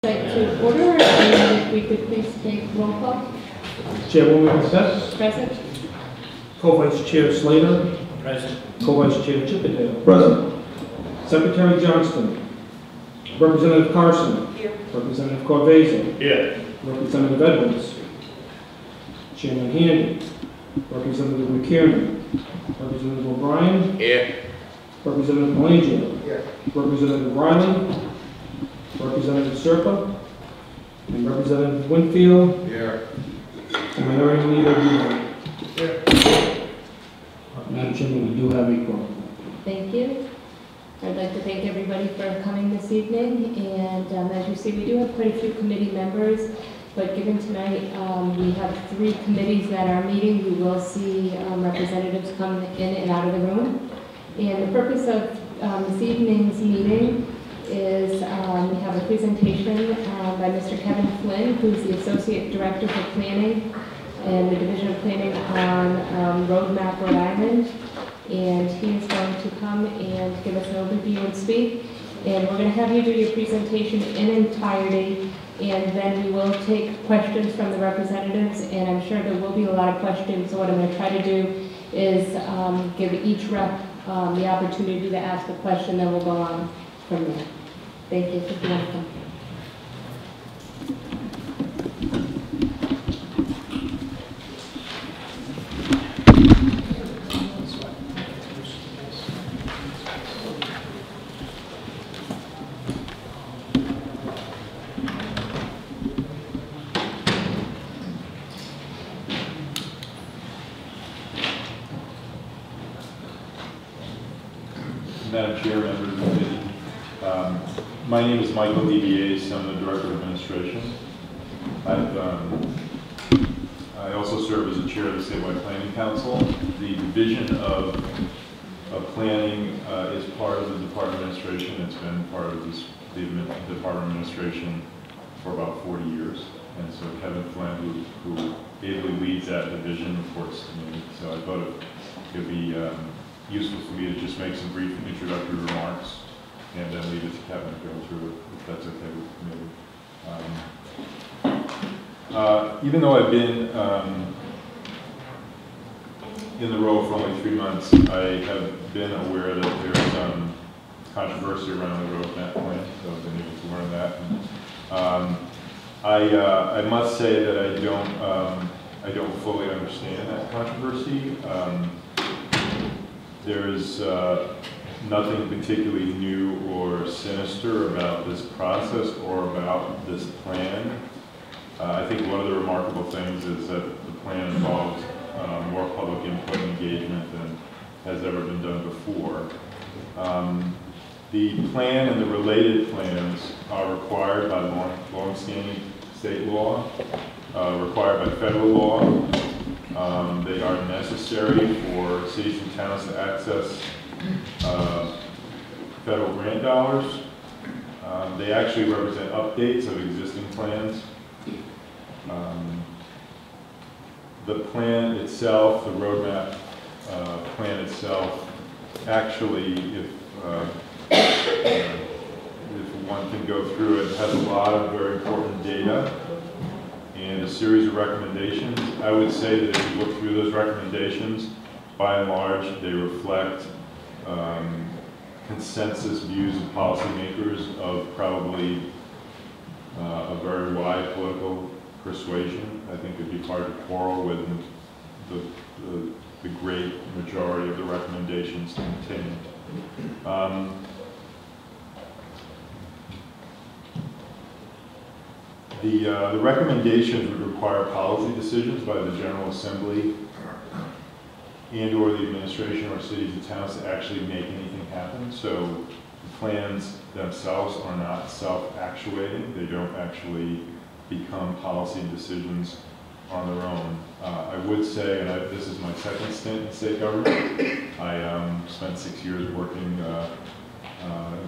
To order, and if we could please take roll call. Chairwoman Best. Present. Co-Vice Chair Slater. Present. Co-Vice Chair Chippendale. Present. Secretary Johnston. Representative Carson. Here. Representative Corveza. Here. Representative Edwards. Chairman Handy. Representative McKiernan. Representative O'Brien. Here. Representative Melangio. Here. Representative Riley. Representative Serpa. And Representative Winfield. Here. And Minority Leader Buell. Here. Madam Chairman, we do have a quorum. Thank you. I'd like to thank everybody for coming this evening, and as you see, we do have quite a few committee members, but given tonight we have 3 committees that are meeting, you will see representatives come in and out of the room. And the purpose of this evening's meeting is we have a presentation by Mr. Kevin Flynn, who's the Associate Director for Planning and the Division of Planning on Rhode Map Rhode Island. And he is going to come and give us an overview and speak. And we're going to have you do your presentation in entirety, and then we will take questions from the representatives, and I'm sure there will be a lot of questions. So what I'm going to try to do is give each rep the opportunity to ask a question, then we'll go on from there. Thank you. If you want to come. Madam Chair, members of the committee, my name is Michael DeBiase. I'm the Director of Administration. I also serve as the Chair of the Statewide Planning Council. The Division of Planning is part of the Department of Administration. It's been part of the Department of Administration for about 40 years. And so Kevin Flynn, who ably leads that division, reports to me. So I thought it would be useful for me to just make some brief introductory remarks and then leave it to Kevin to go through it, if that's okay with me. Even though I've been in the role for only 3 months, I have been aware that there's some controversy around the Rhode Map plan, so I've been able to learn that. And, I must say that I don't fully understand that controversy. There is nothing particularly new or sinister about this process or about this plan. I think one of the remarkable things is that the plan involves more public input and engagement than has ever been done before. The plan and the related plans are required by long-standing state law, required by federal law. They are necessary for cities and towns to access federal grant dollars. They actually represent updates of existing plans. The plan itself, the roadmap plan itself, actually, if one can go through it, has a lot of very important data and a series of recommendations. I would say that if you look through those recommendations, by and large, they reflect consensus views of policymakers of probably a very wide political persuasion. I think it'd be hard to quarrel with the great majority of the recommendations contained. The recommendations would require policy decisions by the General Assembly and or the administration or cities and towns to actually make anything happen. So the plans themselves are not self-actuating. They don't actually become policy decisions on their own. I would say, and this is my second stint in state government, I spent 6 years working in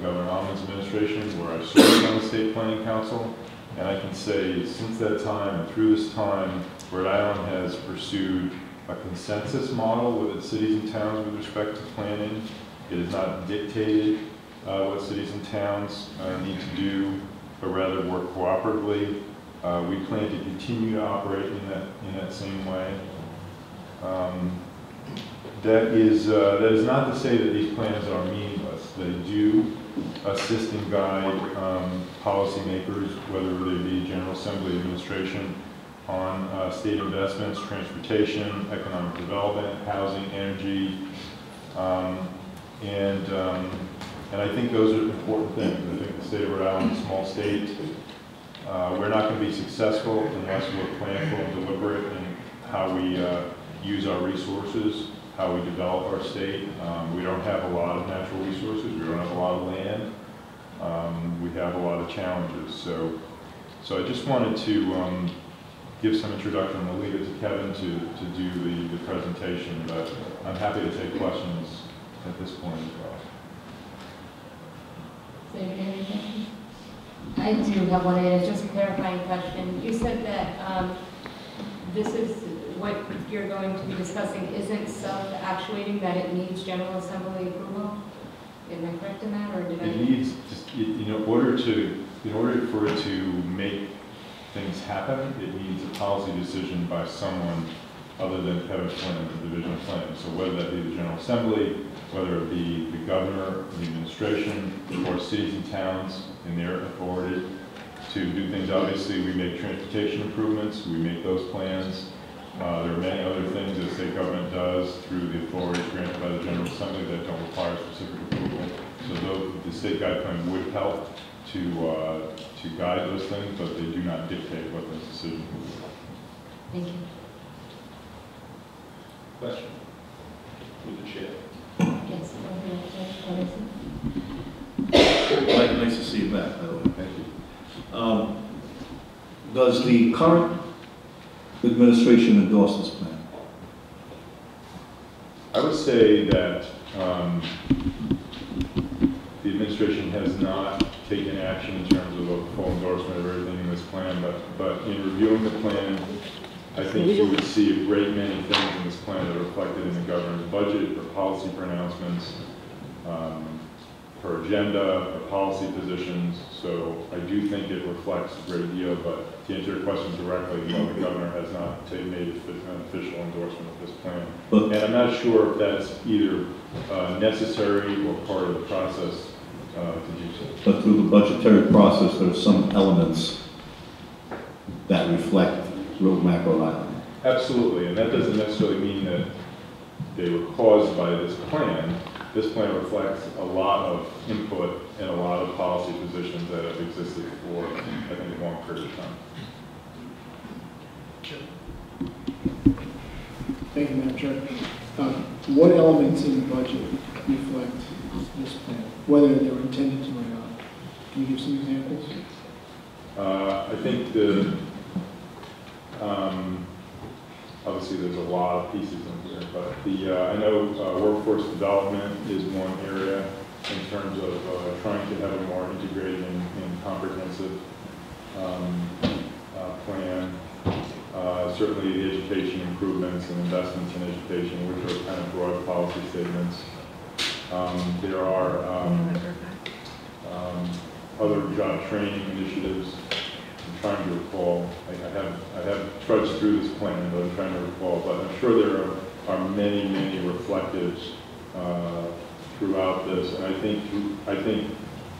Governor Almond's administration, where I served on the State Planning Council. And I can say, since that time and through this time, Rhode Island has pursued a consensus model with its cities and towns with respect to planning. It has not dictated what cities and towns need to do. but rather work cooperatively. We plan to continue to operate in that same way. That is not to say that these plans are meaningless. They do assist and guide policymakers, whether they be General Assembly administration, on state investments, transportation, economic development, housing, energy, and I think those are important things. I think the state of Rhode Island is a small state. We're not going to be successful unless we're planful and deliberate in how we use our resources, how we develop our state. We don't have a lot of natural resources. We don't have a lot of land. We have a lot of challenges. So I just wanted to give some introduction. I'll leave it to Kevin to do the presentation, but I'm happy to take questions at this point as well. I do have one, and it's just a clarifying question. You said that this is what you're going to be discussing isn't self-actuating, that it needs General Assembly approval? Am I correct in that, or did I? It needs, in order for it to make things happen, it needs a policy decision by someone other than Kevin Flynn, the Division of Planning. So whether that be the General Assembly, whether it be the governor, the administration, or cities and towns in their authority to do things. Obviously, we make transportation improvements, we make those plans. There are many other things that state government does through the authorities granted by the General Assembly that don't require specific approval. So the state guide plan would help to guide those things, but they do not dictate what those decisions will be. Thank you. Question? Through the chair. Yes, Nice to see you back, by the way. Thank you. Does the current administration endorse this plan? I would say that the administration has not taken action in terms of a full endorsement of everything in this plan, but in reviewing the plan, I think you would see a great many things in this plan that are reflected in the governor's budget, or policy pronouncements, her agenda, her policy positions. So I do think it reflects a great deal, but to answer your question directly, no, the governor has not made an official endorsement of this plan. And I'm not sure if that's either necessary or part of the process to do so. But through the budgetary process, there are some elements that reflect Rhode Map RI. Absolutely, and that doesn't necessarily mean that they were caused by this plan. This plan reflects a lot of input and a lot of policy positions that have existed for, I think, a long period of time. Thank you, Madam Chair. What elements in the budget reflect this plan, whether they were intended to or not? Can you give some examples? I think obviously there's a lot of pieces in here, but I know workforce development is one area in terms of trying to have a more integrated and comprehensive plan. Certainly the education improvements and investments in education, which are kind of broad policy statements. There are other job training initiatives. I'm trying to recall. I have trudged through this plan, but I'm trying to recall. But I'm sure there are many, many reflectives throughout this, and I think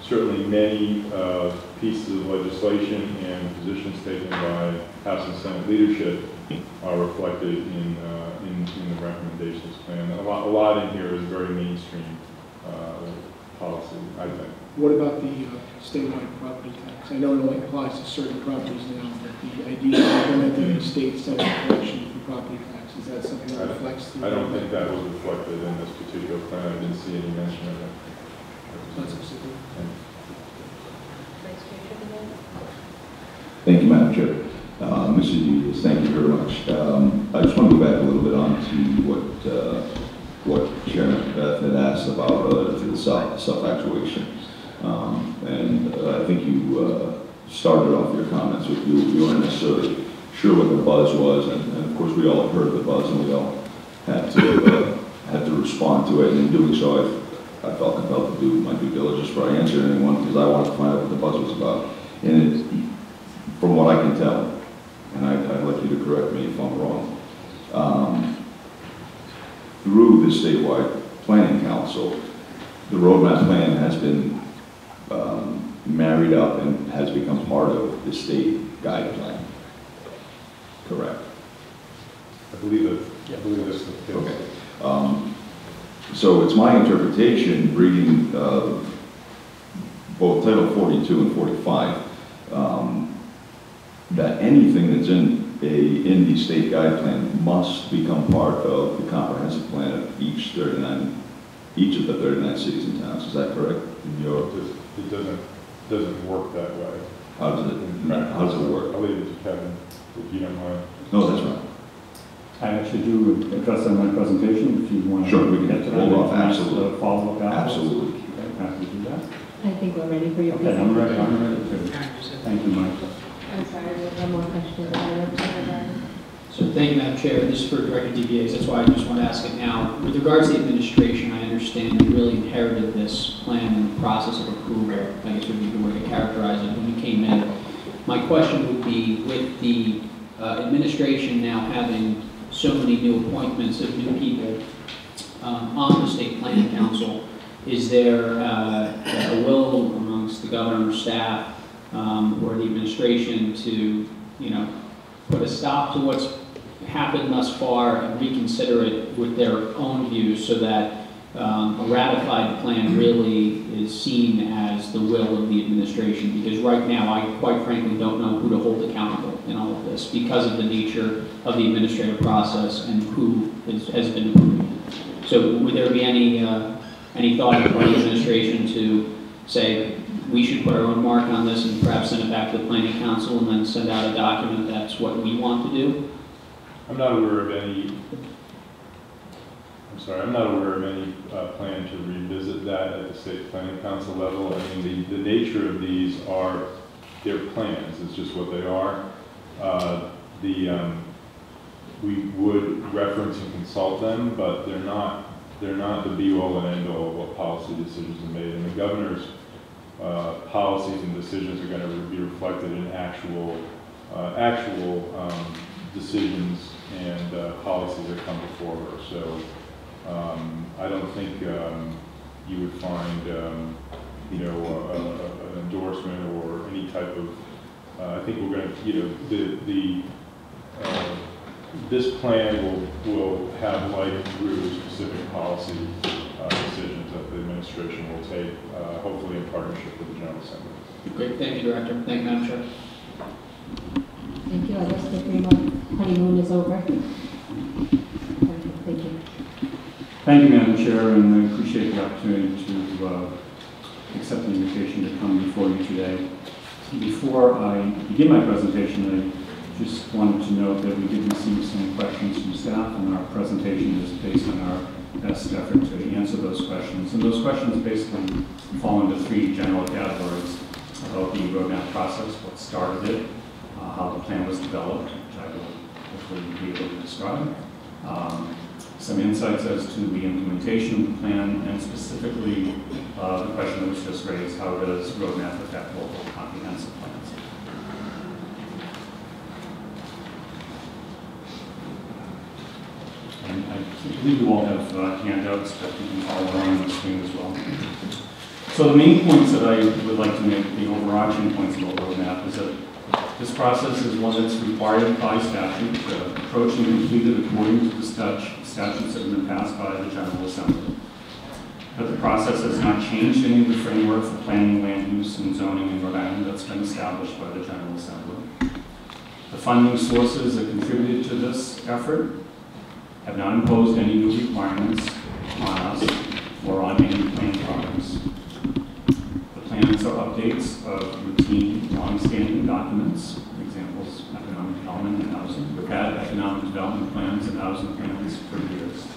certainly many pieces of legislation and positions taken by House and Senate leadership are reflected in the recommendations plan. A lot in here is very mainstream policy, I think. What about the statewide property tax? I know it only applies to certain properties now, but the idea of implementing a state central collection for property tax, is that something that reflects? I don't think that was reflected in this particular plan. I didn't see any mention of it. Not specific. Thank you, Madam Chair. Mr. Hughes, thank you very much. I just want to go back a little bit on to what Chairman Beth had asked about relative to the self-actuation. And I think you started off your comments with you weren't necessarily sure what the buzz was, and of course we all heard the buzz and we all had to respond to it. And in doing so, I felt compelled to do my due diligence before I answered anyone, because I wanted to find out what the buzz was about. And it, from what I can tell, and I'd like you to correct me if I'm wrong, through the statewide planning council, the roadmap plan has been married up and has become part of the state guide plan. Correct? I believe that's the case. Okay. So it's my interpretation, reading both Title 42 and 45, that anything that's in the state guide plan must become part of the comprehensive plan of each of the 39 cities and towns. Is that correct? It doesn't work that way. How does it work? I'll leave it to Kevin, if you don't mind. No, that's right. I actually do address that in my presentation if you want Sure, to we can get to that. hold off, absolutely. Follow up afterwards. Absolutely. Okay, happy to do that. I think we're ready for your Okay, I'm presentation. ready too. Thank you, Mike. I'm sorry, we have one more question. So thank you, Madam Chair. This is for Director DBAs. That's why I just want to ask it now. With regards to the administration, I understand you really inherited this plan and the process of approval. I guess would be the way to characterize it when you came in. My question would be, with the administration now having so many new appointments of new people on the State Planning Council, is there a will amongst the governor's staff or the administration to, put a stop to what's happened thus far and reconsider it with their own views so that a ratified plan really is seen as the will of the administration? Because right now, I quite frankly don't know who to hold accountable in all of this because of the nature of the administrative process and who has been approved. So would there be any thought of the administration to say, we should put our own mark on this and perhaps send it back to the Planning Council and then send out a document that's what we want to do? I'm not aware of any plan to revisit that at the State Planning Council level. I mean, the nature of these are their plans. It's just what they are. We would reference and consult them, but they're not the be-all and end-all of what policy decisions are made. And the governor's policies and decisions are going to be reflected in actual decisions and policies that come before her. So I don't think you would find an endorsement or any type of. I think we're going to, this plan will have light through specific policy decisions that the administration will take, hopefully in partnership with the General Assembly. Great, thank you, Director. Thank you, Madam Chair. Thank you. I guess the 3-month honeymoon is over. Thank you. Thank you, Madam Chair, and I appreciate the opportunity to accept the invitation to come before you today. Before I begin my presentation, I just wanted to note that we did receive some questions from staff, and our presentation is based on our best effort to answer those questions. And those questions basically fall into 3 general categories: about the roadmap process, what started it, how the plan was developed, which I will hopefully be able to describe, some insights as to the implementation of the plan, and specifically the question that was just raised: how does roadmap affect local comprehensive plans? And I believe you all have handouts that you can follow along on the screen as well. So the main points that I would like to make, the overarching points about roadmap, is that this process is one that's required by statute, approached and completed according to the statutes that have been passed by the General Assembly. But the process has not changed any of the framework for planning, land use, and zoning in Rhode Island that's been established by the General Assembly. The funding sources that contributed to this effort have not imposed any new requirements on us or on any plan progress. The plans are updates of routine, long-standing documents, examples, economic development and housing. We've had economic development plans and housing plans for years.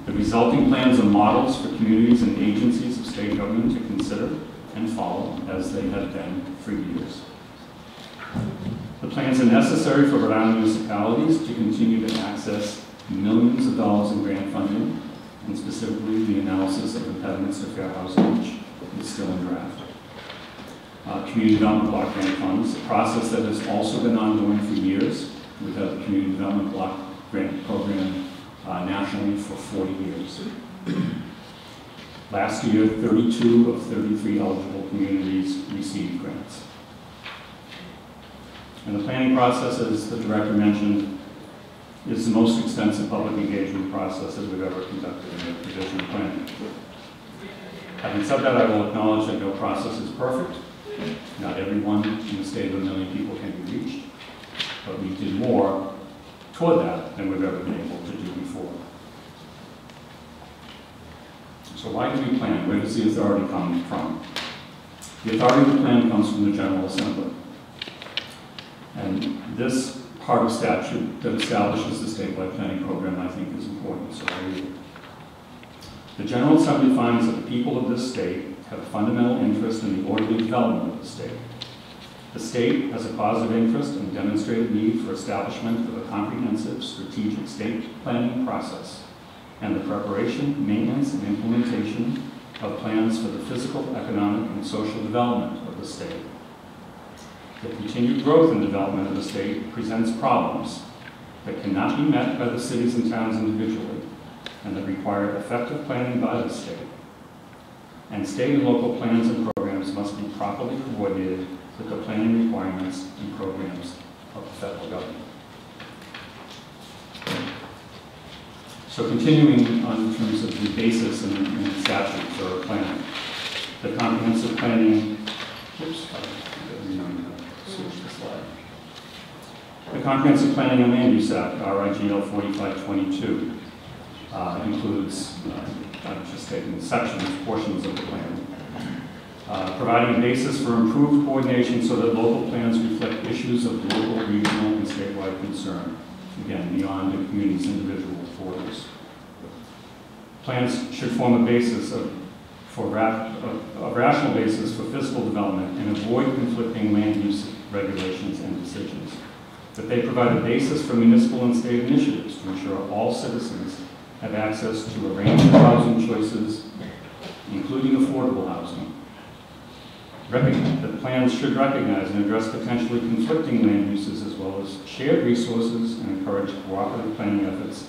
The resulting plans are models for communities and agencies of state government to consider and follow, as they have been for years. The plans are necessary for Rhode Island municipalities to continue to access millions of dollars in grant funding, and specifically the analysis of impediments to fair housing, which is still in draft. community development block grant funds, a process that has also been ongoing for years. We've had the community development block grant program nationally for 40 years. Last year, 32 of 33 eligible communities received grants. And the planning process, as the director mentioned, is the most extensive public engagement process that we've ever conducted in the division of planning. Having said that, I will acknowledge that no process is perfect. Not everyone in the state of 1 million people can be reached, but we did more toward that than we've ever been able to do before. So why do we plan? Where does the authority come from? The authority to plan comes from the General Assembly. And this part of statute that establishes the statewide planning program, I think, is important, so I'll read it. The General Assembly finds that the people of this state have a fundamental interest in the orderly development of the state. The state has a positive interest and demonstrated need for establishment of a comprehensive strategic state planning process and the preparation, maintenance, and implementation of plans for the physical, economic, and social development of the state. The continued growth and development of the state presents problems that cannot be met by the cities and towns individually and that require effective planning by the state. And state and local plans and programs must be properly coordinated with the planning requirements and programs of the federal government. So continuing on in terms of the basis in the statute for planning, the comprehensive planning, switch the slide. The Comprehensive Planning and Land Use Act, RIGL 4522, includes, I'm just taking sections, portions of the plan, providing a basis for improved coordination so that local plans reflect issues of local, regional, and statewide concern, again, beyond the community's individual borders. Plans should form a basis a rational basis for fiscal development and avoid conflicting land use regulations and decisions. That they provide a basis for municipal and state initiatives to ensure all citizens have access to a range of housing choices, including affordable housing. That plans should recognize and address potentially conflicting land uses as well as shared resources and encourage cooperative planning efforts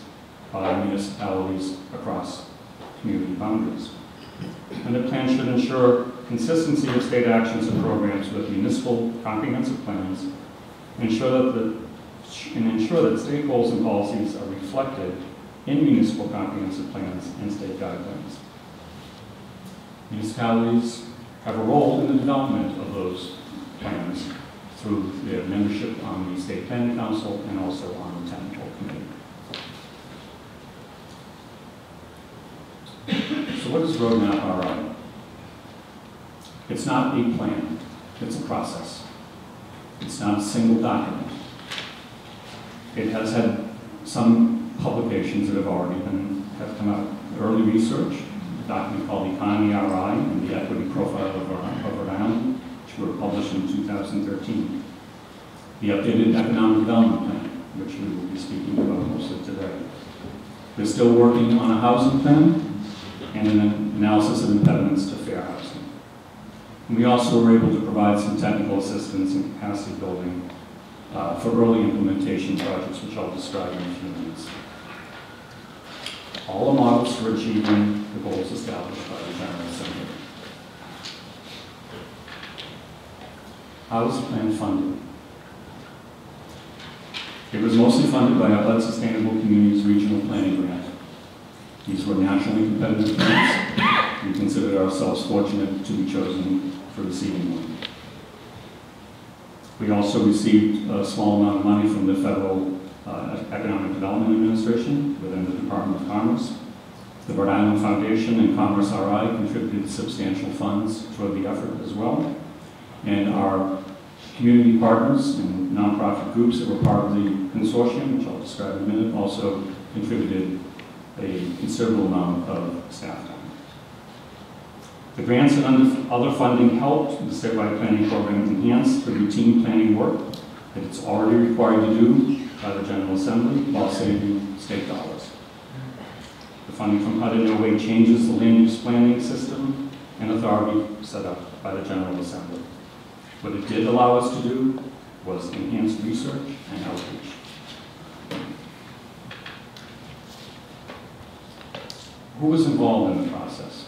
by municipalities across community boundaries. And the plan should ensure consistency of state actions and programs with municipal comprehensive plans, and ensure that state goals and policies are reflected in municipal comprehensive plans and state guidelines. Municipalities have a role in the development of those plans through their membership on the State Planning Council and also on the Technical Committee. So what is Rhode Map RI? It's not a plan, it's a process. It's not a single document. It has had some publications that have come out. Early research, a document called Economy RI and the Equity Profile of Rhode Island, which were published in 2013. The updated Economic Development Plan, which we will be speaking about mostly today. We're still working on a housing plan and an analysis of impediments to fair housing. And we also were able to provide some technical assistance and capacity building for early implementation projects, which I'll describe in a few minutes. All are models for achieving the goals established by the General Assembly. How is the plan funded? It was mostly funded by our HUD Sustainable Communities Regional Planning Grant. These were nationally competitive grants. We considered ourselves fortunate to be chosen for receiving one. We also received a small amount of money from the Federal Economic Development Administration within the Department of Commerce. The Rhode Island Foundation and Commerce RI contributed substantial funds toward the effort as well. And our community partners and nonprofit groups that were part of the consortium, which I'll describe in a minute, also contributed a considerable amount of staff time. The grants and other funding helped the statewide planning program enhance the routine planning work that it's already required to do by the General Assembly while saving state dollars. The funding from HUD in no way changes the land use planning system and authority set up by the General Assembly. What it did allow us to do was enhance research and outreach. Who was involved in the process?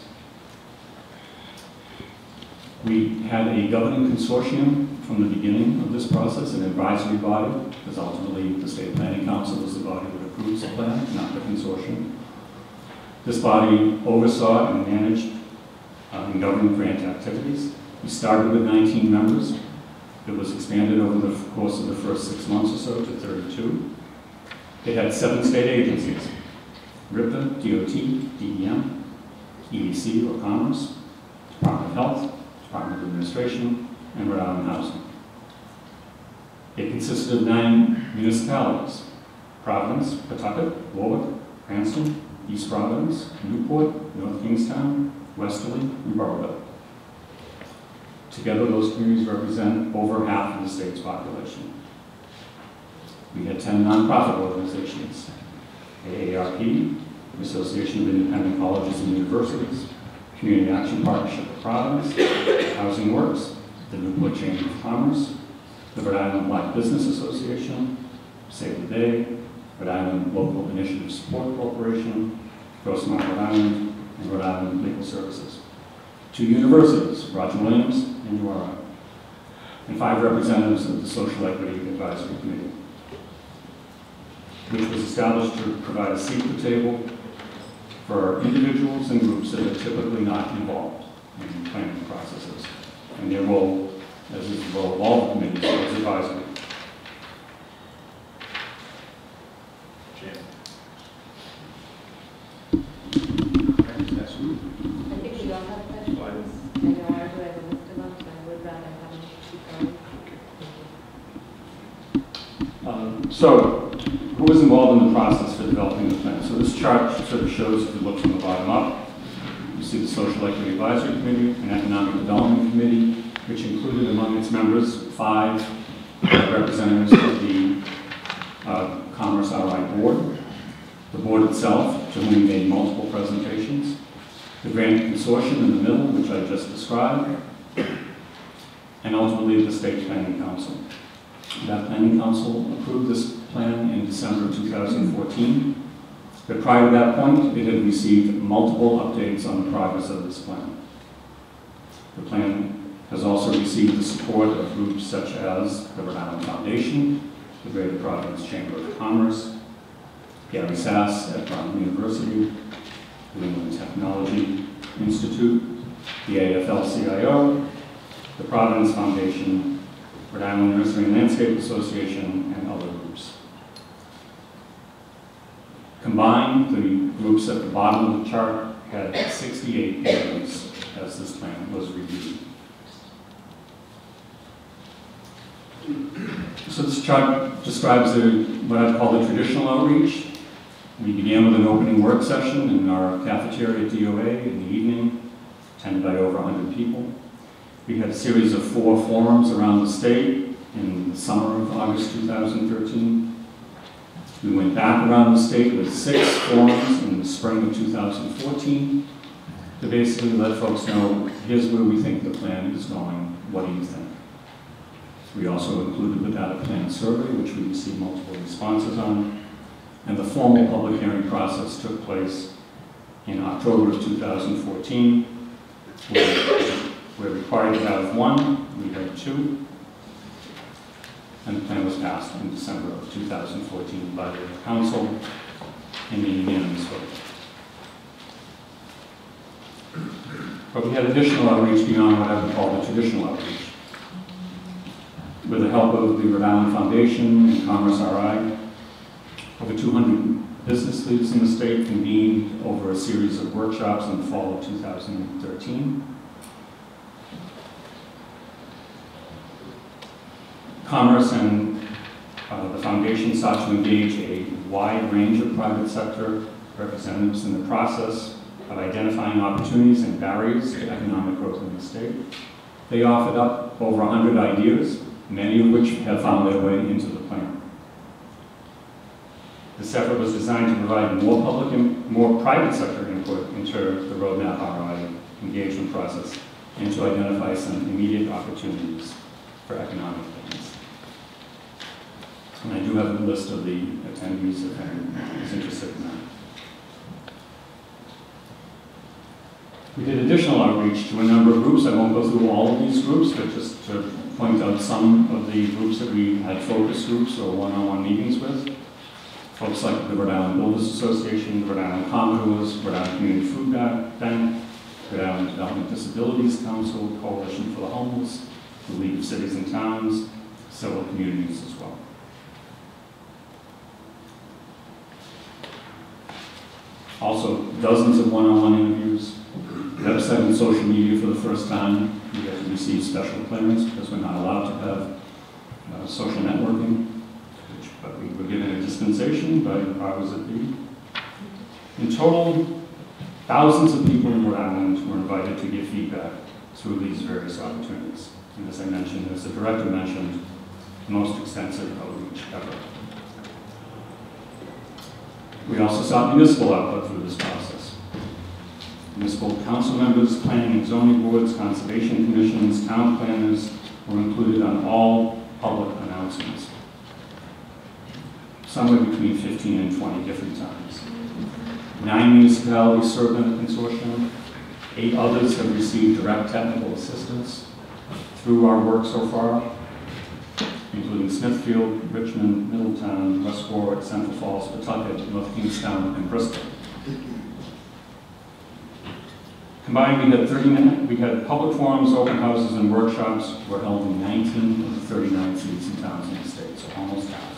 We had a governing consortium from the beginning of this process, an advisory body, because ultimately the State Planning Council is the body that approves the plan, not the consortium. This body oversaw and managed and governed grant activities. We started with 19 members. It was expanded over the course of the first 6 months or so to 32. It had 7 state agencies: RIPTA, DOT, DEM, EDC or Commerce, Department of Health, Department of Administration, and Rhode Island Housing. It consisted of 9 municipalities: Providence, Pawtucket, Warwick, Cranston, East Providence, Newport, North Kingstown, Westerly, and Burrillville. Together, those communities represent over half of the state's population. We had 10 nonprofit organizations: AARP, the Association of Independent Colleges and Universities, Community Action Partnership of Providence, Housing Works, the Newport Chamber of Commerce, the Rhode Island Black Business Association, Save the Day, Rhode Island Local Initiative Support Corporation, Grossmont Rhode Island, and Rhode Island Legal Services. 2 universities, Roger Williams and URI, and 5 representatives of the Social Equity Advisory Committee, which was established to provide a seat at the table for individuals and groups that are typically not involved in planning processes. And their role, as is the role of all committees, is advisory. I think we all have questions. I know I have a list of them, so I would rather have them keep going. So, who was involved in the process for developing the plan? So this chart sort of shows, if you look from the bottom up, you see the Social Equity Advisory Committee, an Economic Development Committee, which included among its members 5 representatives of the Commerce RI Board, the board itself, to whom we made multiple presentations, the grant consortium in the middle, which I just described, and ultimately the State Planning Council. That Planning Council approved this plan in December of 2014, but prior to that point, it had received multiple updates on the progress of this plan. The plan has also received the support of groups such as the Rhode Island Foundation, the Greater Providence Chamber of Commerce, Gary Sass at Brown University, New England Technology Institute, the AFL-CIO, the Providence Foundation, Rhode Island Nursery and Landscape Association, and other groups. Combined, the groups at the bottom of the chart had 68 meetings as this plan was reviewed. So this chart describes what I'd call the traditional outreach. We began with an opening work session in our cafeteria at DOA in the evening, attended by over 100 people. We had a series of 4 forums around the state in the summer of August 2013. We went back around the state with 6 forums in the spring of 2014 to basically let folks know, here's where we think the plan is going, what do you think? We also included the data plan survey, which we received multiple responses on, and the formal public hearing process took place in October of 2014. We're required to have 1, we had 2, and the plan was passed in December of 2014 by the council in the unanimous vote. But we had additional outreach beyond what I would call the traditional outreach. With the help of the Rhode Island Foundation and Commerce RI, over 200 business leaders in the state convened over a series of workshops in the fall of 2013. Commerce and the foundation sought to engage a wide range of private sector representatives in the process of identifying opportunities and barriers to economic growth in the state. They offered up over 100 ideas, many of which have found their way into the plan. This effort was designed to provide more public and more private sector input into the Rhode Map RI engagement process and to identify some immediate opportunities for economic plans. And I do have a list of the attendees if anyone is interested in that. We did additional outreach to a number of groups. I won't go through all of these groups, but just to point out some of the groups that we had focus groups or one-on-one meetings with. Folks like the Rhode Island Builders Association, the Rhode Island Concours, Rhode Island Community Food Bank, Rhode Island Development Disabilities Council, Coalition for the Homeless, the League of Cities and Towns, several communities as well. Also, dozens of one-on-one interviews, website and social media for the first time. We had to receive special clearance because we're not allowed to have social networking, but we were given a dispensation by the powers that be. In total, thousands of people in Rhode Island were invited to give feedback through these various opportunities. And as I mentioned, as the director mentioned, the most extensive outreach ever. We also sought municipal output through this process. Municipal council members, planning and zoning boards, conservation commissions, town planners were included on all public announcements, somewhere between 15 and 20 different times. 9 municipalities served in the consortium. 8 others have received direct technical assistance through our work so far, including Smithfield, Richmond, Middletown, West Warwick, Central Falls, Pawtucket, North Kingstown, and Bristol. Combined, we had public forums, open houses, and workshops were held in 19 of the 39 cities and towns in the state, so almost half.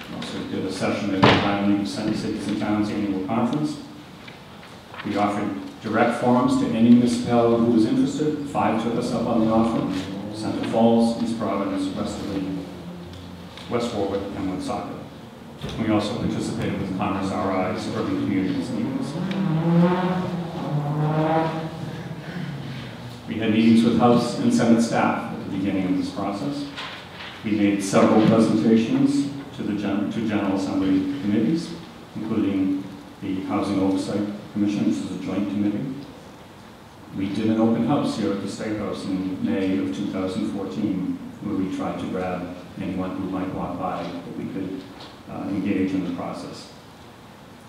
We also did a session at the Rhode Island League of Cities and Towns annual conference. We offered direct forums to any municipality who was interested. 5 took us up on the offer: Central Falls, East Providence, Westerly, West Warwick, and Woonsocket. We also participated with Commerce RI's urban communities meetings. We had meetings with House and Senate staff at the beginning of this process. We made several presentations to the General Assembly committees, including the Housing Oversight Commission, which is a joint committee. We did an open house here at the State House in May of 2014, where we tried to grab anyone who might walk by that we could engage in the process.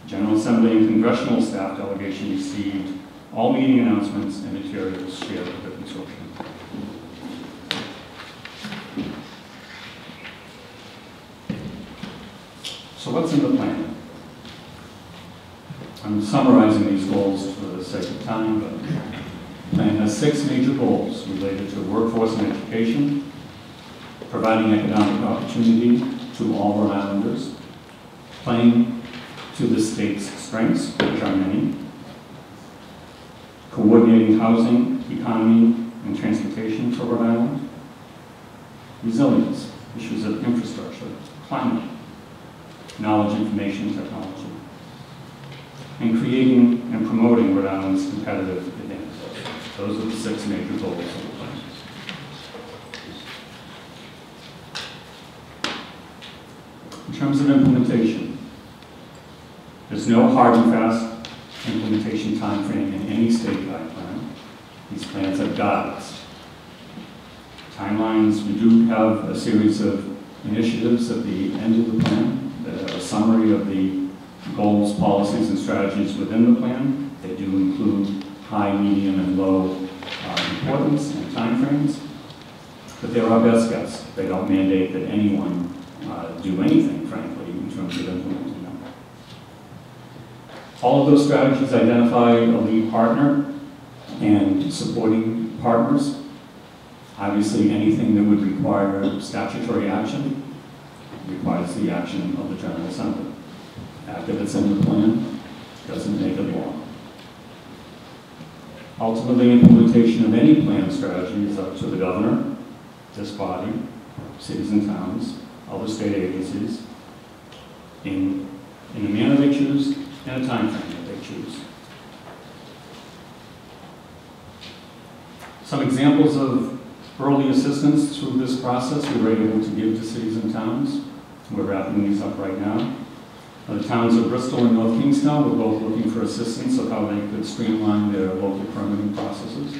General Assembly and Congressional staff delegation received all meeting announcements and materials shared with the consortium. So what's in the plan? I'm summarizing these goals for the sake of time, but the plan has 6 major goals related to workforce and education, providing economic opportunity to all Rhode Islanders, playing to the state's strengths, which are many, coordinating housing, economy, and transportation for Rhode Island, resilience, issues of infrastructure, climate, knowledge, information, technology, and creating and promoting Rhode Island's competitive advantage. Those are the 6 major goals of the plan. In terms of implementation, there's no hard and fast implementation timeframe in any statewide plan. These plans have guides. Timelines, we do have a series of initiatives at the end of the plan that are a summary of the goals, policies, and strategies within the plan. They do include high, medium, and low importance and timeframes, but they're our best guess. They don't mandate that anyone do anything, frankly, in terms of implementing them. All of those strategies identify a lead partner and supporting partners. Obviously, anything that would require statutory action requires the action of the General Assembly. Act that's in the plan doesn't make it law. Ultimately, implementation of any plan strategy is up to the governor, this body, cities and towns, other state agencies, in a manner they choose and a time frame that they choose. Some examples of early assistance through this process we were able to give to cities and towns. We're wrapping these up right now. The towns of Bristol and North Kingstown were both looking for assistance of how they could streamline their local permitting processes.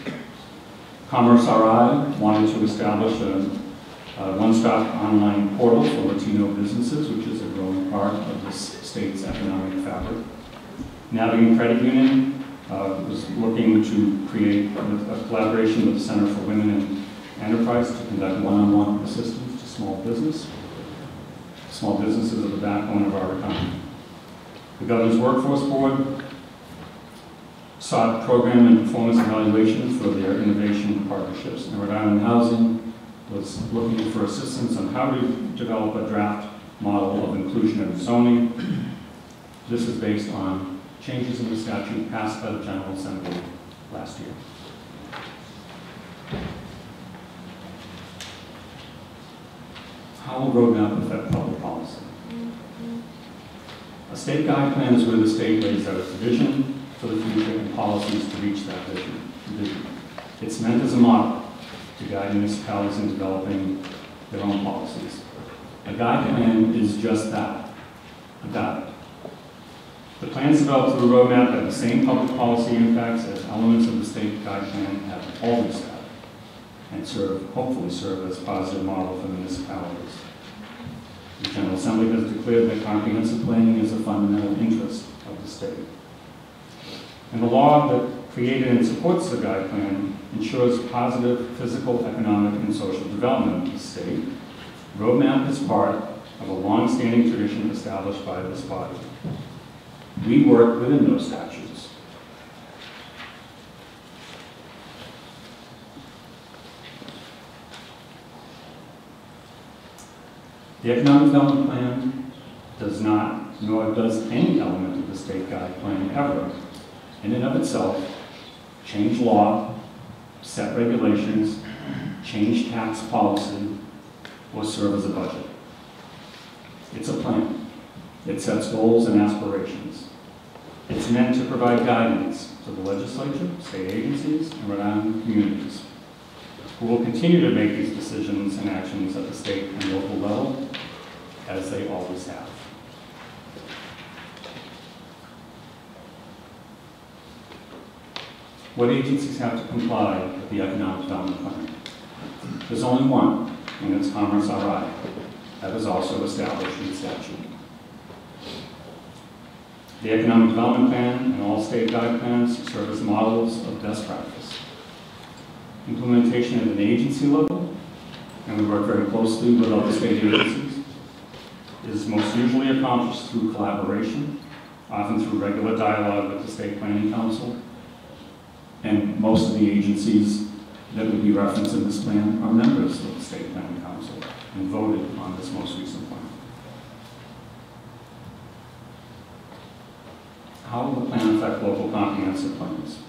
Commerce RI wanted to establish a one-stop online portal for Latino businesses, which is a growing part of this state's economic fabric. Navigant Credit Union was looking to create a collaboration with the Center for Women in Enterprise to conduct one-on-one assistance to small business. Small businesses are the backbone of our economy. The Governor's Workforce Board sought program and performance evaluation for their innovation partnerships. And Rhode Island Housing was looking for assistance on how to develop a draft model of inclusionary zoning. This is based on changes in the statute passed by the General Assembly last year. How will Rhode Map affect public policy? A state guide plan is where the state lays out its vision for the future and policies to reach that vision. It's meant as a model to guide municipalities in developing their own policies. A guide plan is just that, a guide. The plans developed through Rhode Map have the same public policy impacts as elements of the state guide plan have always had, and hopefully serve as a positive model for municipalities. The General Assembly has declared that comprehensive planning is a fundamental interest of the state. And the law that created and supports the guide plan ensures positive physical, economic, and social development of the state. Rhode Map is part of a long-standing tradition established by this body. We work within those statutes. The Economic Development Plan does not, nor does any element of the state guide plan ever, in and of itself, change law, set regulations, change tax policy, or serve as a budget. It's a plan. It sets goals and aspirations. It's meant to provide guidance to the legislature, state agencies, and Rhode Island communities, who will continue to make these decisions and actions at the state and local level, as they always have. What agencies have to comply with the Economic Development Plan? There's only one, and it's Commerce RI. That is also established in statute. The Economic Development Plan and all state guide plans serve as models of best practice. Implementation at an agency level, and we work very closely with other state agencies, is most usually accomplished through collaboration, often through regular dialogue with the State Planning Council. And most of the agencies that would be referenced in this plan are members of the State Planning Council and voted on this most recent plan. How will the plan affect local comprehensive plans?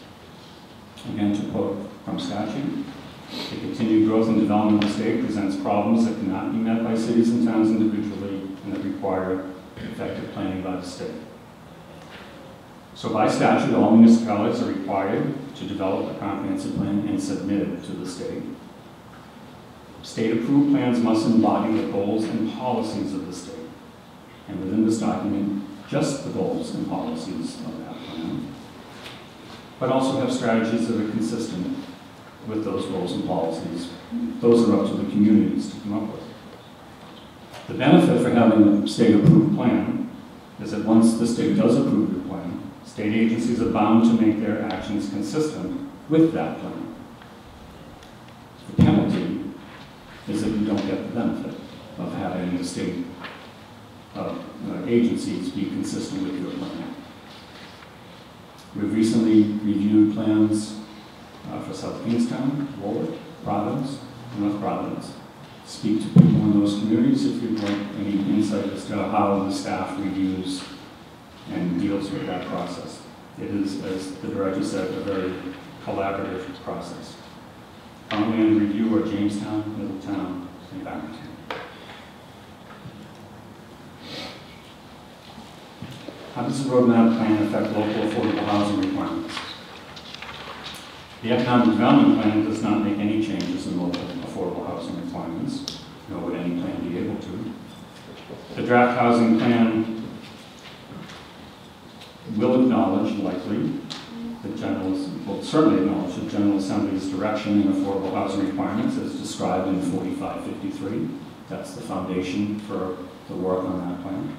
Again, to quote from statute, the continued growth and development of the state presents problems that cannot be met by cities and towns individually and that require effective planning by the state. So by statute, all municipalities are required to develop a comprehensive plan and submit it to the state. State-approved plans must embody the goals and policies of the state. And within this document, just the goals and policies of that plan, but also have strategies that are consistent with those goals and policies. Those are up to the communities to come up with. The benefit for having a state-approved plan is that once the state does approve your plan, state agencies are bound to make their actions consistent with that plan. The penalty is that you don't get the benefit of having the state agencies be consistent with your plan. We've recently reviewed plans for South Kingstown, Warwick, Providence, North Providence. Speak to people in those communities if you'd like any insight as to how the staff reviews and deals with that process. It is, as the director said, a very collaborative process. Currently in review are Jamestown, Middletown, and Barrington. How does the Rhode Map plan affect local affordable housing requirements? The Economic Development Plan does not make any changes in local affordable housing requirements, nor would any plan be able to. The draft housing plan will acknowledge, likely, will certainly acknowledge the General Assembly's direction in affordable housing requirements as described in 4553. That's the foundation for the work on that plan.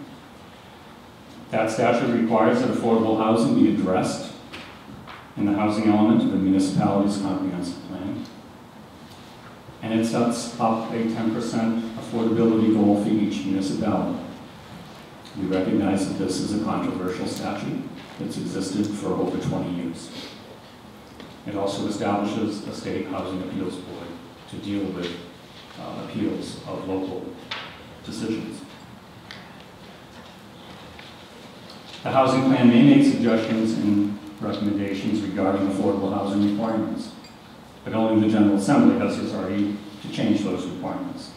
That statute requires that affordable housing be addressed in the housing element of the municipality's comprehensive plan. And it sets up a 10% affordability goal for each municipality. We recognize that this is a controversial statute that's existed for over 20 years. It also establishes a state housing appeals board to deal with appeals of local decisions. The housing plan may make suggestions and recommendations regarding affordable housing requirements, but only the General Assembly has authority to change those requirements.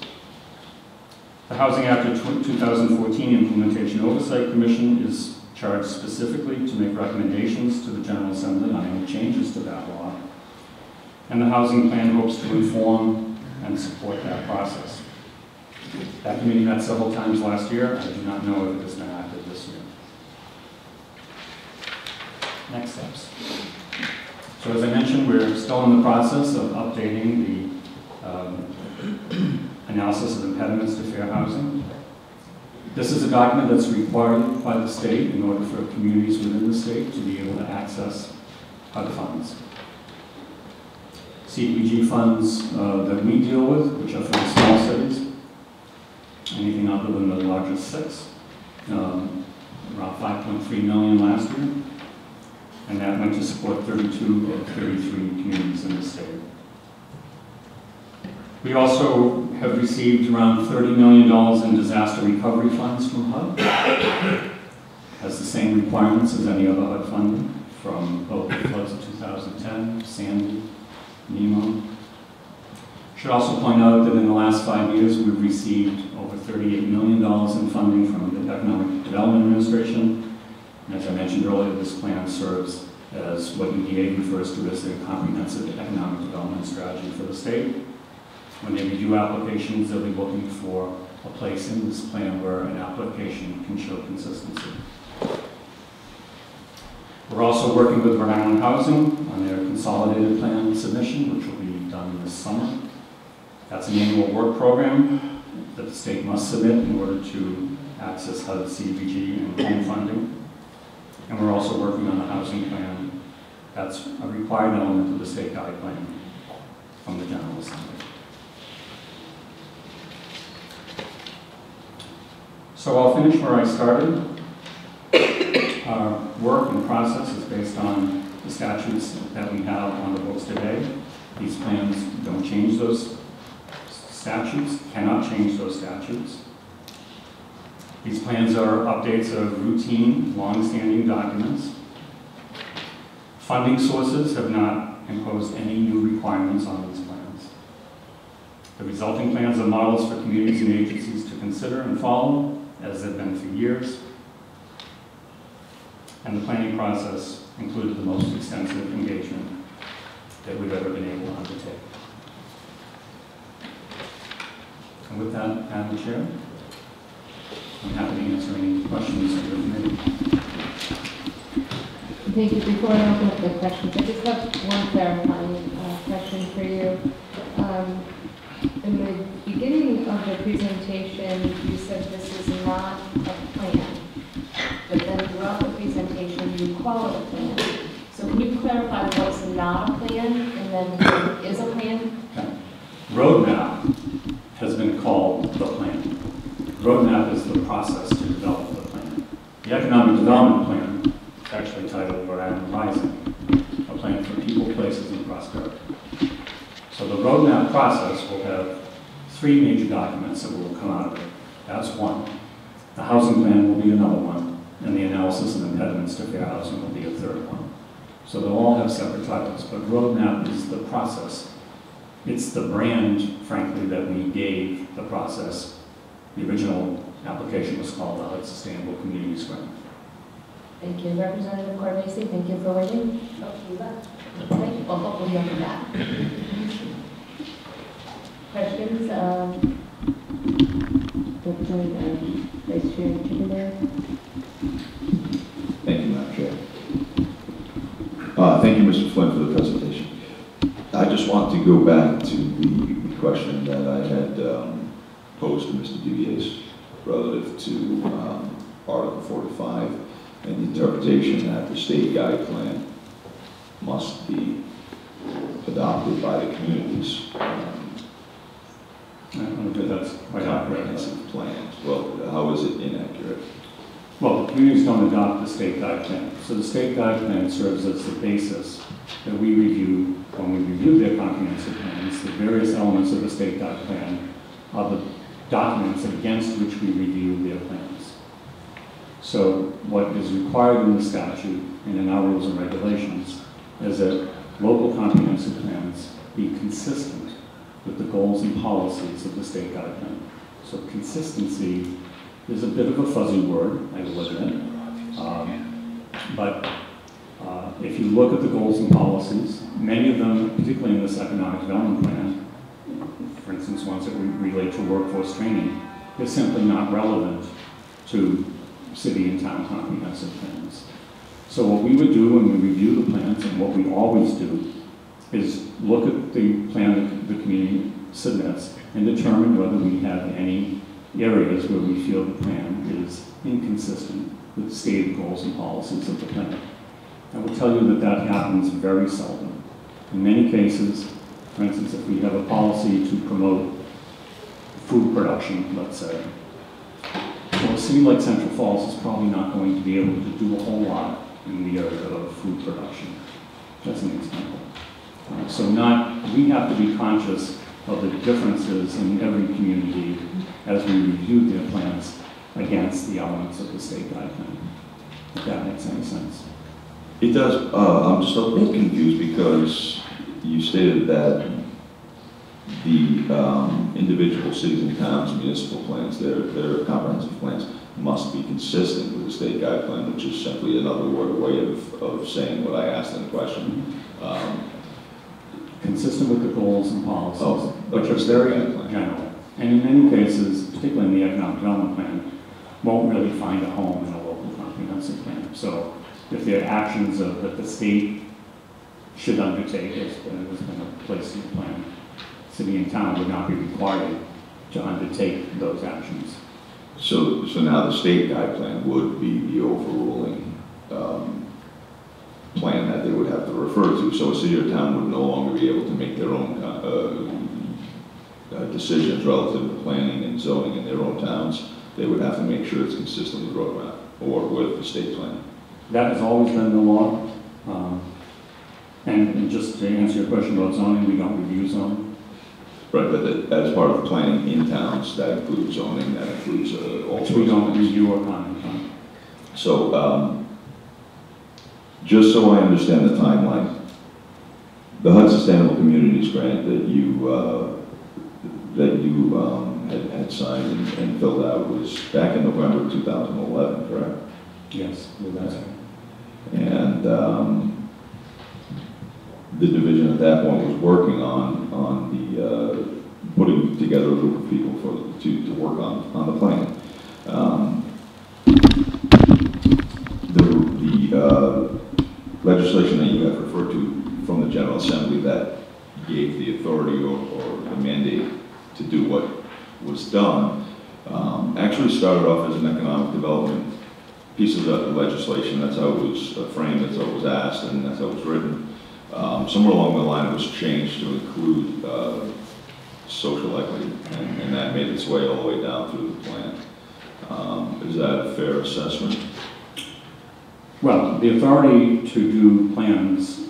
The Housing Act of 2014 Implementation Oversight Commission is charged specifically to make recommendations to the General Assembly on any changes to that law, and the housing plan hopes to inform and support that process. That committee met several times last year. I do not know if it has been active this year. Next steps. So as I mentioned, we're still in the process of updating the analysis of impediments to fair housing. This is a document that's required by the state in order for communities within the state to be able to access HUD funds. CPG funds that we deal with, which are for the small cities, anything other than the largest 6, around 5.3 million last year, and that went to support 32 of 33 communities in the state. We also have received around $30 million in disaster recovery funds from HUD. Has the same requirements as any other HUD funding from both the floods of 2010, Sandy, Nemo. Should also point out that in the last 5 years we've received over $38 million in funding from the Economic Development Administration. And as I mentioned earlier, this plan serves as what UDA refers to as a comprehensive economic development strategy for the state. When they review applications, they'll be looking for a place in this plan where an application can show consistency. We're also working with Rhode Island Housing on their consolidated plan submission, which will be done this summer. That's an annual work program that the state must submit in order to access HUD, CDBG, and home funding. And we're also working on a housing plan that's a required element of the state guide plan from the General Assembly. So I'll finish where I started. Our work and process is based on the statutes that we have on the books today. These plans don't change those statutes, cannot change those statutes. These plans are updates of routine, long-standing documents. Funding sources have not imposed any new requirements on these plans. The resulting plans are models for communities and agencies to consider and follow, as they've been for years. And the planning process included the most extensive engagement that we've ever been able to undertake. And with that, Madam Chair, I'm happy to answer any questions of your committee. Thank you. Before I open up the questions, I just have one clarifying question for you. In the beginning of the presentation, you said this is not a plan, but then throughout the presentation, you call it a plan. So can you clarify what's not a plan and then what is a plan? Okay. Rhode Map has been called the plan. Rhode Map is the process to develop the plan. The Economic Development Plan is actually titled Rhode Island Rising, a plan for people, places, and prosperity. So the Rhode Map process will have 3 major documents that will come out of it. That's one. The housing plan will be another one, and the analysis of impediments to fair housing will be a third one. So they'll all have separate titles, but Rhode Map is the process. It's the brand, frankly, that we gave the process. The original application was called the HUD Sustainable Communities Grant. Thank you. Representative Corvese, thank you for waiting. Oh, you left. Thank you. Well, hopefully you'll be back. Questions? Vice Chair Chickendale. Thank you, Madam Chair. Thank you, Mr. Flynn, for the presentation. just want to go back to the question that I had posed to Mr. DeVies relative to Article 45 and the interpretation that the state guide plan must be adopted by the communities. I don't think that's quite accurate. Comprehensive plans. Well, how is it inaccurate? Well, the communities don't adopt the state guide plan. So the state guide plan serves as the basis that we review when we review their comprehensive plans. The various elements of the state guide plan are the documents against which we review their plans. So what is required in the statute and in our rules and regulations is that local comprehensive plans be consistent with the goals and policies of the state guide plan. So consistency is a bit of a fuzzy word, I will admit. But if you look at the goals and policies, many of them, particularly in this economic development plan, for instance, ones that relate to workforce training, they're simply not relevant to city and town comprehensive plans. So what we would do when we review the plans, and what we always do, is look at the plan that the community submits and determine whether we have any areas where we feel the plan is inconsistent with the stated goals and policies of the plan. I will tell you that that happens very seldom. In many cases, for instance, if we have a policy to promote food production, let's say, well, a city like Central Falls is probably not going to be able to do a whole lot in the area of food production. That's an example. We have to be conscious of the differences in every community as we review their plans against the elements of the state guide plan, if that makes any sense. It does. I'm just a little confused because you stated that the individual cities and towns' municipal plans, their comprehensive plans, must be consistent with the state guide plan, which is simply another way of saying what I asked in the question. Consistent with the goals and policies, which are state very guide plan. general. And in many cases, particularly in the economic development plan, won't really find a home in a local comprehensive plan. So if there are actions that the state should undertake, as has been a place in the plan, city and town would not be required to undertake those actions. So now the state guide plan would be the overruling plan that they would have to refer to. So a city or town would no longer be able to make their own decisions relative to planning and zoning in their own towns. They would have to make sure it's consistent with Rhode Map or with the state plan. That has always been the law. And just to answer your question about zoning, we don't review zoning. Right, but as part of planning in towns, that includes zoning, that includes all sorts of We don't things. review or comment on. So, just so I understand the timeline, the HUD Sustainable Communities grant that you had signed and filled out was back in November 2011, correct? Yes, that's right. And the division at that point was working on the putting together a group of people to work on the plan. The legislation that you have referred to from the General Assembly that gave the authority or the mandate to do what was done actually started off as an economic development piece of the legislation. That's how it was framed, that's how it was asked, and that's how it was written. Somewhere along the line it was changed to include social equity, and that made its way all the way down through the plan. Is that a fair assessment? Well, the authority to do plans,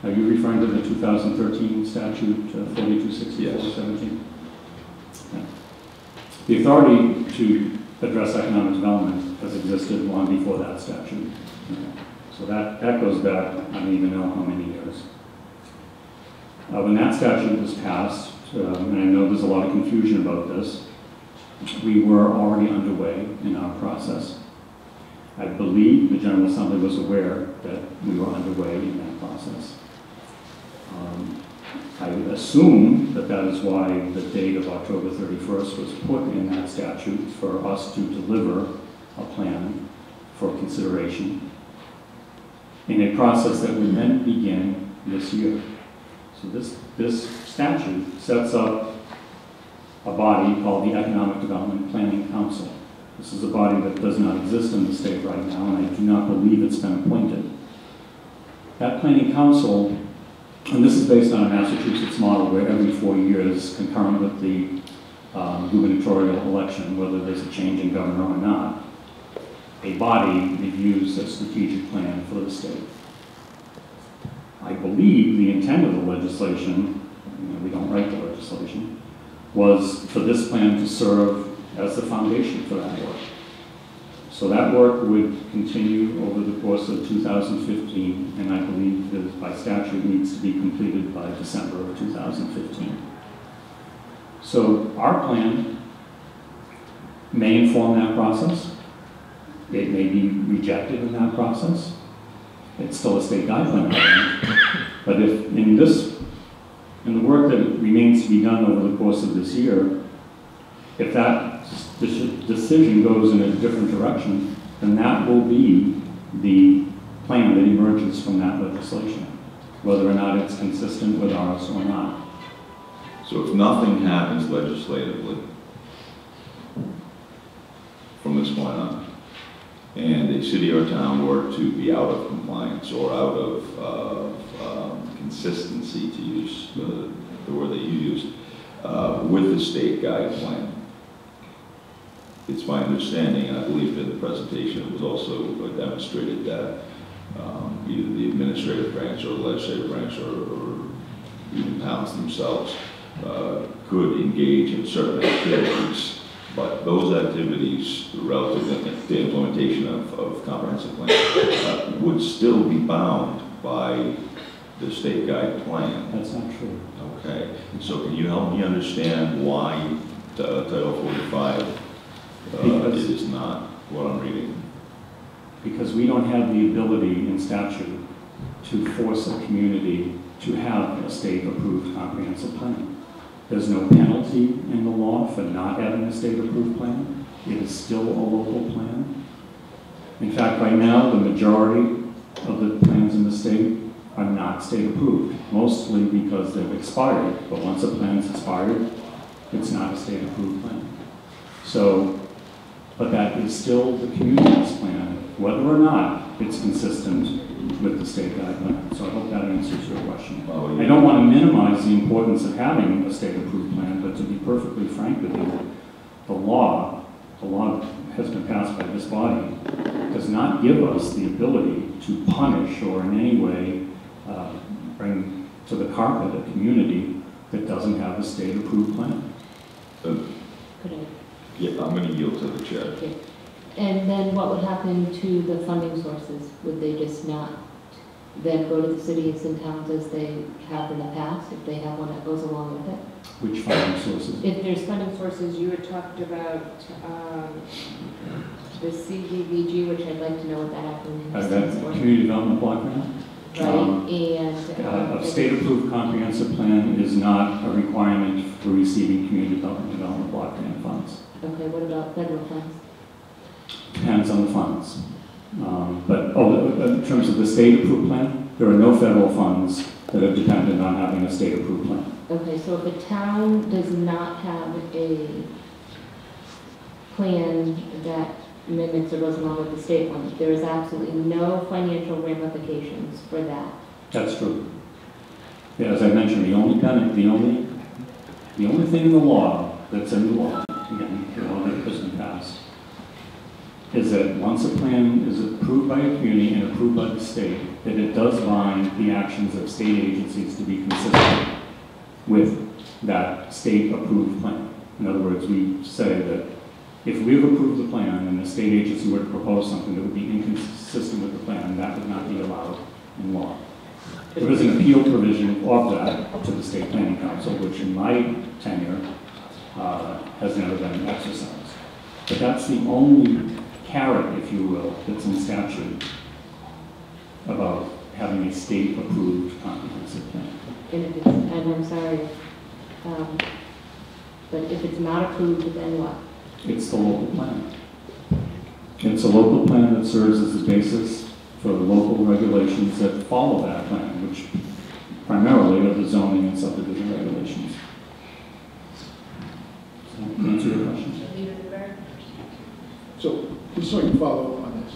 are you referring to the 2013 statute 4264-17? Yeah. The authority to address economic development has existed long before that statute. Okay. So that goes back, I don't even know how many years. When that statute was passed, and I know there's a lot of confusion about this, we were already underway in our process. I believe the General Assembly was aware that we were underway in that process. I would assume that that is why the date of October 31st was put in that statute for us to deliver a plan for consideration in a process that would then begin this year. So this statute sets up a body called the Economic Development Planning Council. This is a body that does not exist in the state right now, and I do not believe it's been appointed. That planning council, and this is based on a Massachusetts model where every 4 years, concurrent with the gubernatorial election, whether there's a change in governor or not, a body reviews a strategic plan for the state. I believe the intent of the legislation, we don't write the legislation, was for this plan to serve as the foundation for that work. So that work would continue over the course of 2015, and I believe that by statute needs to be completed by December of 2015. So our plan may inform that process. It may be rejected in that process. It's still a state guideline. But if in the work that remains to be done over the course of this year, if that decision goes in a different direction, then that will be the plan that emerges from that legislation, whether or not it's consistent with ours or not. So if nothing happens legislatively from this point on, and a city or town were to be out of compliance or out of consistency, to use the word that you used, with the state guide plan, it's my understanding, and I believe in the presentation it was also demonstrated that either the administrative branch or the legislative branch or even towns themselves could engage in certain activities, but those activities relative to the implementation of comprehensive plan would still be bound by the state guide plan. That's not true. Okay, so can you help me understand why Title 45 is not what I'm reading? Because we don't have the ability in statute to force a community to have a state-approved comprehensive plan. There's no penalty in the law for not having a state-approved plan. It is still a local plan. In fact, right now, the majority of the plans in the state are not state-approved, mostly because they've expired. But once a plan's expired, it's not a state-approved plan. So, but that is still the community's plan, whether or not it's consistent with the state guidelines. So I hope that answers your question. Oh, yeah. I don't want to minimize the importance of having a state-approved plan, but to be perfectly frank with you, the law has been passed by this body, does not give us the ability to punish or in any way bring to the carpet a community that doesn't have a state-approved plan. Could I? Yeah, I'm going to yield to the chair. Okay. And then what would happen to the funding sources? Would they just not then go to the cities and towns as they have in the past, if they have one that goes along with it? Which funding sources? If there's funding sources, you had talked about the CDBG, which I'd like to know what that acronym That stands for. community development block grant? Right, and... A state-approved comprehensive plan is not a requirement for receiving community development block grant funds. Okay, what about federal funds? Depends on the funds. In terms of the state-approved plan, there are no federal funds that are dependent on having a state-approved plan. Okay, so if a town does not have a plan that mimics or goes along with the state one, there is absolutely no financial ramifications for that. That's true. Yeah, as I mentioned, the only thing in the law that's in the law, again, the law that has been passed, is that once a plan is approved by a community and approved by the state, that it does bind the actions of state agencies to be consistent with that state-approved plan. In other words, we say that if we've approved the plan and the state agency were to propose something that would be inconsistent with the plan, that would not be allowed in law. There is an appeal provision of that to the State Planning Council, which in my tenure has never been exercised. But that's the only carrot, if you will, that's in statute about having a state-approved comprehensive plan. And I'm sorry, but if it's not approved, then what? It's the local plan. It's a local plan that serves as the basis for the local regulations that follow that plan, which primarily of the zoning and subdivision regulations. So, to answer your question. So, just so I can follow up on this,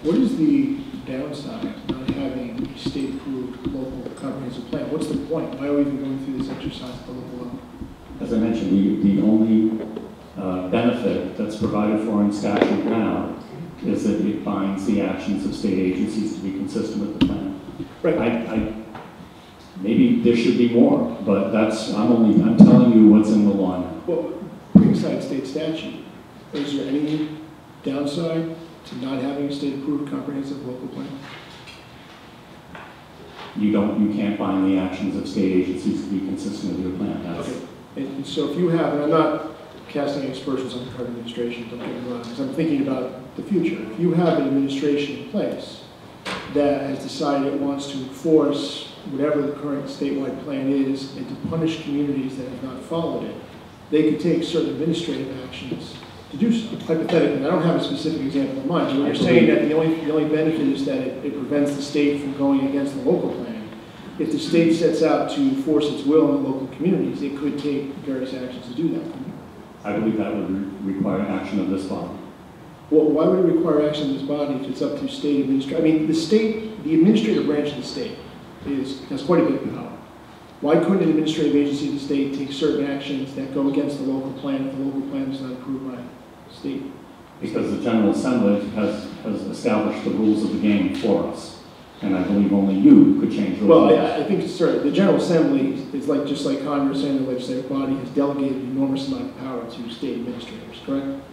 what is the downside of not having a state-approved local comprehensive plan? What's the point? Why are we even going through this exercise at the local level? As I mentioned, the only benefit that's provided for in statute now is that it binds the actions of state agencies to be consistent with the plan. Right. Maybe there should be more, but I'm telling you what's in the law now. Well, putting aside state statute, is there any downside to not having a state-approved comprehensive local plan? You can't bind the actions of state agencies to be consistent with your plan. Okay. And so if you have, and I'm not casting aspersions on the current administration, don't get me wrong, because I'm thinking about the future. If you have an administration in place that has decided it wants to enforce whatever the current statewide plan is and to punish communities that have not followed it, they could take certain administrative actions to do so. Hypothetically, and I don't have a specific example in mind, but you're saying that the only benefit is that it prevents the state from going against the local plan. If the state sets out to force its will on the local communities, it could take various actions to do that. I believe that would require action of this body. Well, why would it require action of this body if it's up to state administration? I mean, the administrative branch of the state has quite a bit of power. Why couldn't an administrative agency of the state take certain actions that go against the local plan if the local plan is not approved by the state? Because the General Assembly has established the rules of the game for us. And I believe only you could change those rules. Well, I think, sir, the General Assembly is just like Congress and the legislative body has delegated an enormous amount of power to state administrators, correct?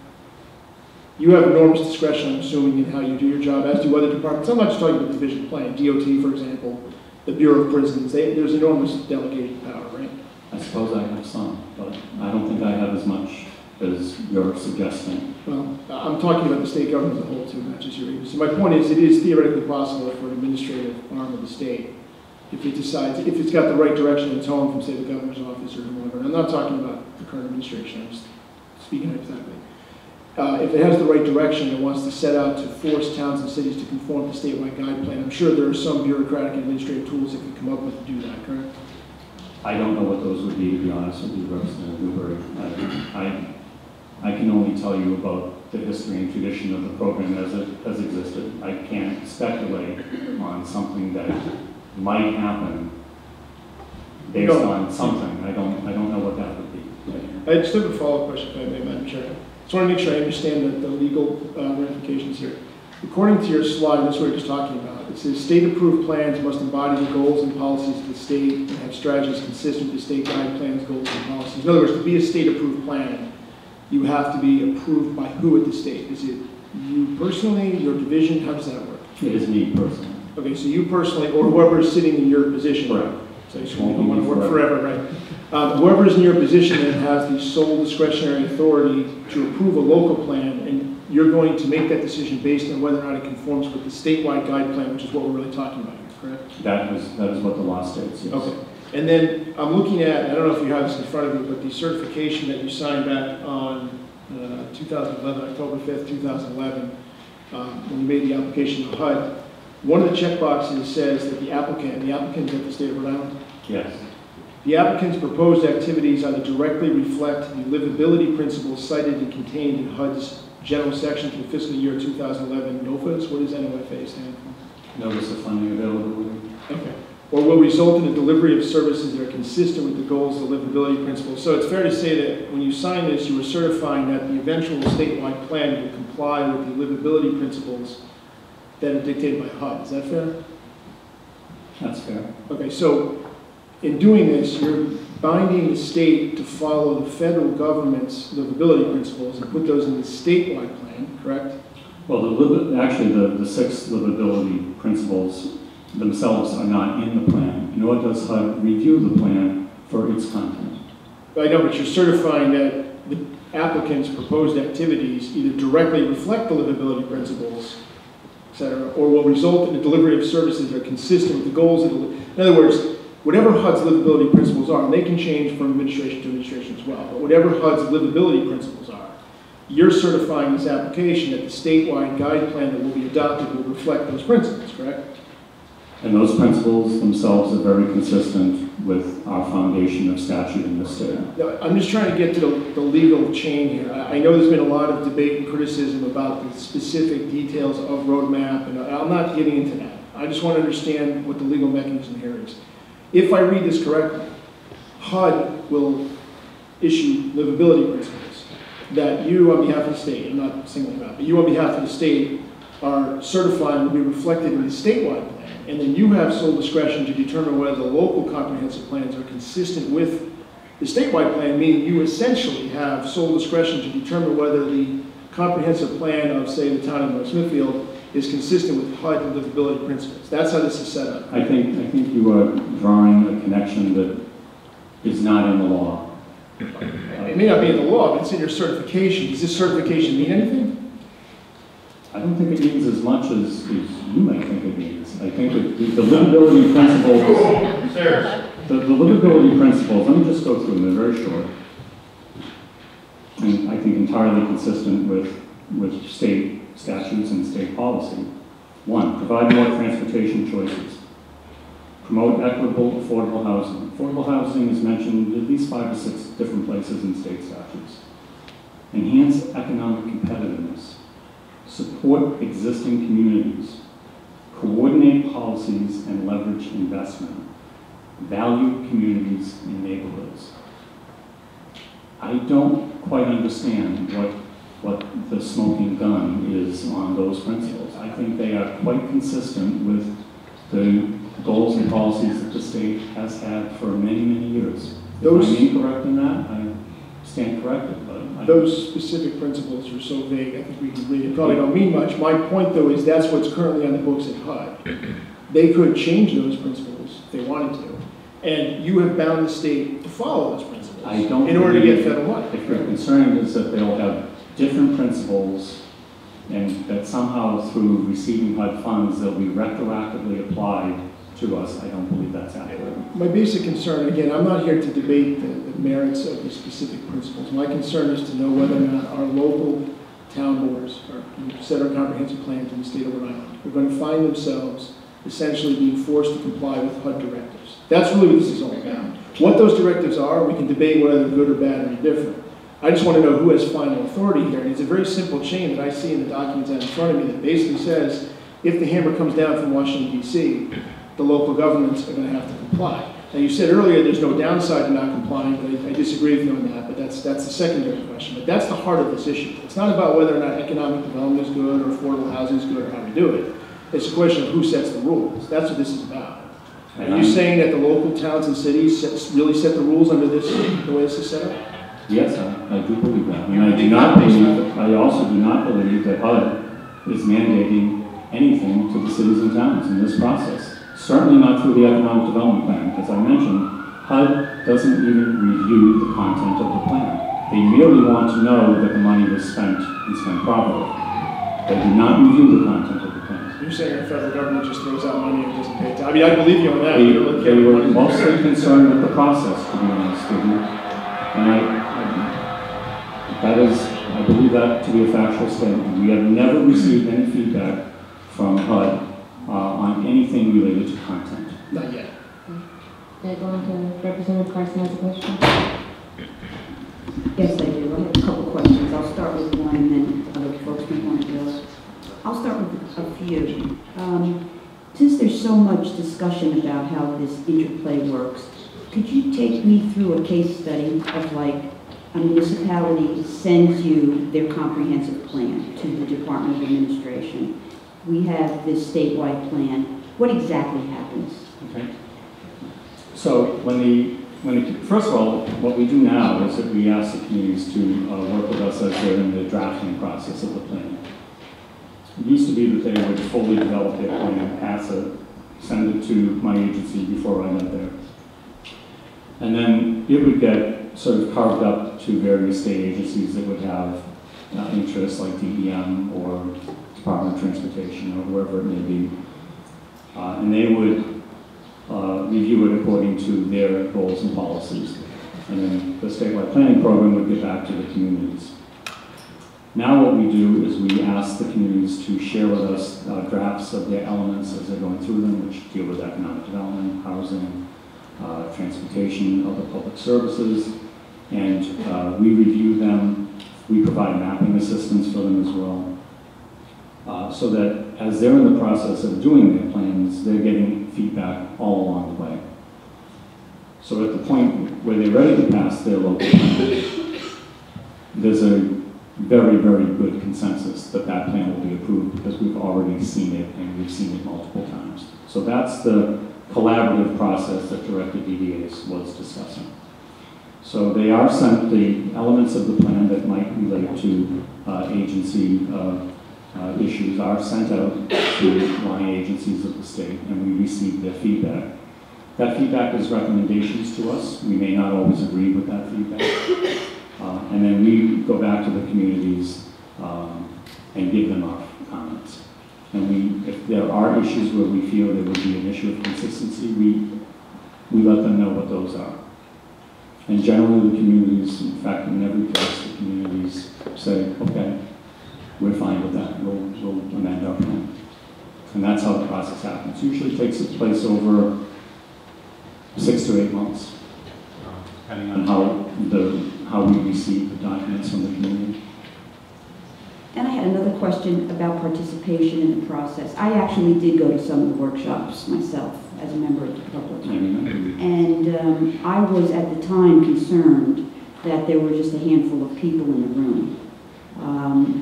You have enormous discretion, I'm assuming, in how you do your job, as do other departments. I'm not just talking about division planning. DOT, for example, the Bureau of Prisons, there's enormous delegated power, right? I suppose I have some, but I don't think I have as much as you're suggesting. Well, I'm talking about the state government as a whole, too, not just your agency. My point is, it is theoretically possible for an administrative arm of the state, if it decides, if it's got the right direction and tone from, say, the governor's office or whoever. And I'm not talking about the current administration, I'm just speaking hypothetically. If it has the right direction and wants to set out to force towns and cities to conform to statewide guide plan, I'm sure there are some bureaucratic and administrative tools it can come up with to do that, correct? I don't know what those would be, to be honest with you, Representative Newberry. I can only tell you about the history and tradition of the program as it has existed. I can't speculate on something that might happen based on something. I don't know what that would be. I just have a follow-up question, if I may, Madam Chair. I just want to make sure I understand the legal ramifications here. According to your slide, that's what we're just talking about. It says state-approved plans must embody the goals and policies of the state and have strategies consistent with the state guide plans, goals, and policies. In other words, to be a state-approved plan, you have to be approved by who at the state? Is it you personally, your division? How does that work? It is me personally. Okay, so you personally, or whoever is sitting in your position. Right. So you don't want to work forever, right? Whoever is in your position then has the sole discretionary authority to approve a local plan, and you're going to make that decision based on whether or not it conforms with the statewide guide plan, which is what we're really talking about here, correct? That is what the law states, yes. Okay. And then I'm looking at, I don't know if you have this in front of you, but the certification that you signed back on 2011, October 5th, 2011, when you made the application to HUD, one of the checkboxes says that the applicant is at the state of Rhode Island? Yes. The applicant's proposed activities either directly reflect the livability principles cited and contained in HUD's general section for the fiscal year 2011 NOFAs. What does NOFA stand for? Notice of funding availability. Okay. Or will result in the delivery of services that are consistent with the goals of the livability principles. So it's fair to say that when you sign this, you were certifying that the eventual statewide plan will comply with the livability principles that are dictated by HUD. Is that fair? That's fair. Okay, so in doing this, you're binding the state to follow the federal government's livability principles and put those in the statewide plan, correct? Well, actually, the 6 livability principles themselves are not in the plan, nor does HUD review the plan for its content. I know, but you're certifying that the applicant's proposed activities either directly reflect the livability principles, et cetera, or will result in the delivery of services that are consistent with the goals of the... In other words, whatever HUD's livability principles are, and they can change from administration to administration as well, but whatever HUD's livability principles are, you're certifying this application that the statewide guide plan that will be adopted will reflect those principles, correct? And those principles themselves are very consistent with our foundation of statute in the state. No, I'm just trying to get to the legal chain here. I know there's been a lot of debate and criticism about the specific details of Rhode Map, and I'm not getting into that. I just want to understand what the legal mechanism here is. If I read this correctly, HUD will issue livability principles that you, on behalf of the state, I'm not singling them out, but you, on behalf of the state, are certifying will be reflected in the statewide plan. And then you have sole discretion to determine whether the local comprehensive plans are consistent with the statewide plan, meaning you essentially have sole discretion to determine whether the comprehensive plan of, say, the town of North Smithfield is consistent with HUD and livability principles. That's how this is set up. I think you are drawing a connection that is not in the law. It may not be in the law, but it's in your certification. Does this certification mean anything? I don't think it means as much as you might think it means. I think the livability principles, the livability principles, let me just go through them, they're very short. And I think entirely consistent with state statutes and state policy. 1, provide more transportation choices. Promote equitable, affordable housing. Affordable housing is mentioned at least 5 or 6 different places in state statutes. Enhance economic competitiveness. Support existing communities. Coordinate policies and leverage investment. Value communities and neighborhoods. I don't quite understand what the smoking gun is on those principles. I think they are quite consistent with the goals and policies that the state has had for many, many years. If I'm incorrect in that, I stand corrected. But those specific principles are so vague, I think we can read it. Probably don't mean much. My point, though, is that's what's currently on the books at HUD. They could change those principles if they wanted to. And you have bound the state to follow those principles in order to get federal money. If your concern is that they'll have different principles and that somehow through receiving HUD funds they'll be retroactively applied to us, I don't believe that's accurate. My basic concern, again, I'm not here to debate the merits of the specific principles. My concern is to know whether or not our local town boards or set our comprehensive plans in the state of Rhode Island are going to find themselves essentially being forced to comply with HUD directives. That's really what this is all about. What those directives are, we can debate whether they're good or bad or indifferent. I just want to know who has final authority here. And it's a very simple chain that I see in the documents out in front of me that basically says if the hammer comes down from Washington, D.C., the local governments are going to have to comply. Now, you said earlier there's no downside to not complying, but I disagree with you on that, but that's the secondary question. But that's the heart of this issue. It's not about whether or not economic development is good or affordable housing is good or how we do it. It's a question of who sets the rules. That's what this is about. Are you saying that the local towns and cities really set the rules under this, the way this is set up? Yes, I do believe that. And I also do not believe that HUD is mandating anything to the cities and towns in this process. Certainly not through the economic development plan. As I mentioned, HUD doesn't even review the content of the plan. They merely want to know that the money was spent and spent properly. They do not review the content of the plan. You're saying the federal government just throws out money and doesn't pay attention. I mean, I believe you on that. They were mostly concerned with the process, to be honest with you. And I believe that to be a factual statement. We have never received any feedback from HUD on anything related to content. Not yet. They're going to Representative Carson has a question. Yes, I do. I have a couple questions. I'll start with one and then other folks may want to go. I'll start with a few. Since there's so much discussion about how this interplay works, could you take me through a case study of like a municipality sends you their comprehensive plan to the Department of Administration. We have this statewide plan. What exactly happens? Okay. So first of all, what we do now is that we ask the communities to work with us as they're in the drafting process of the plan. It used to be that they would fully develop their plan, pass it, send it to my agency before I went there. And then it would get sort of carved up to various state agencies that would have interests like DEM or Department of Transportation or whoever it may be. And they would review it according to their goals and policies. And then the statewide planning program would get back to the communities. Now what we do is we ask the communities to share with us drafts of their elements as they're going through them, which deal with economic development, housing, transportation, other public services, and we review them. We provide mapping assistance for them as well, so that as they're in the process of doing their plans, they're getting feedback all along the way. So at the point where they're ready to pass their local plan, there's a very, very good consensus that that plan will be approved because we've already seen it and we've seen it multiple times. So that's the collaborative process that Director DVAs was discussing. So they are sent the elements of the plan that might relate to agency issues are sent out to line agencies of the state, and we receive their feedback. That feedback is recommendations to us. We may not always agree with that feedback. And then we go back to the communities and give them our comments. And if there are issues where we feel there would be an issue of consistency, we let them know what those are. And generally the communities, in fact in every case, the communities say, okay, we're fine with that, we'll amend our plan. And that's how the process happens. Usually takes place over 6 to 8 months, depending on how we receive the documents from the community. And I had another question about participation in the process. I actually did go to some of the workshops myself as a member of the public. And I was at the time concerned that there were just a handful of people in the room.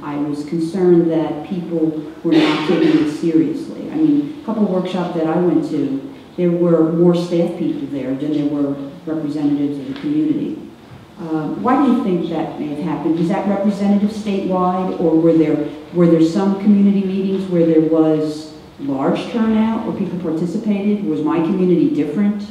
I was concerned that people were not taking it seriously. I mean, a couple of workshops that I went to, there were more staff people there than there were representatives of the community. Why do you think that may have happened? Was that representative statewide, or were there some community meetings where there was large turnout, where people participated? Was my community different?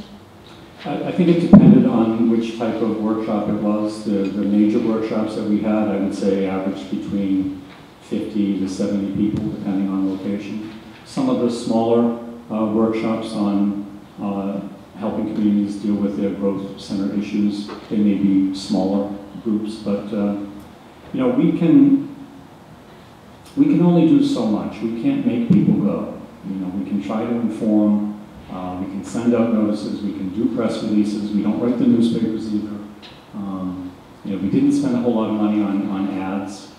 I think it depended on which type of workshop it was. The major workshops that we had, I would say, averaged between 50 to 70 people, depending on location. Some of the smaller workshops on helping communities deal with their growth center issues, they may be smaller groups, but you know, we can only do so much. We can't make people go. You know, we can try to inform. We can send out notices, we can do press releases, we don't write the newspapers either. You know, we didn't spend a whole lot of money on ads,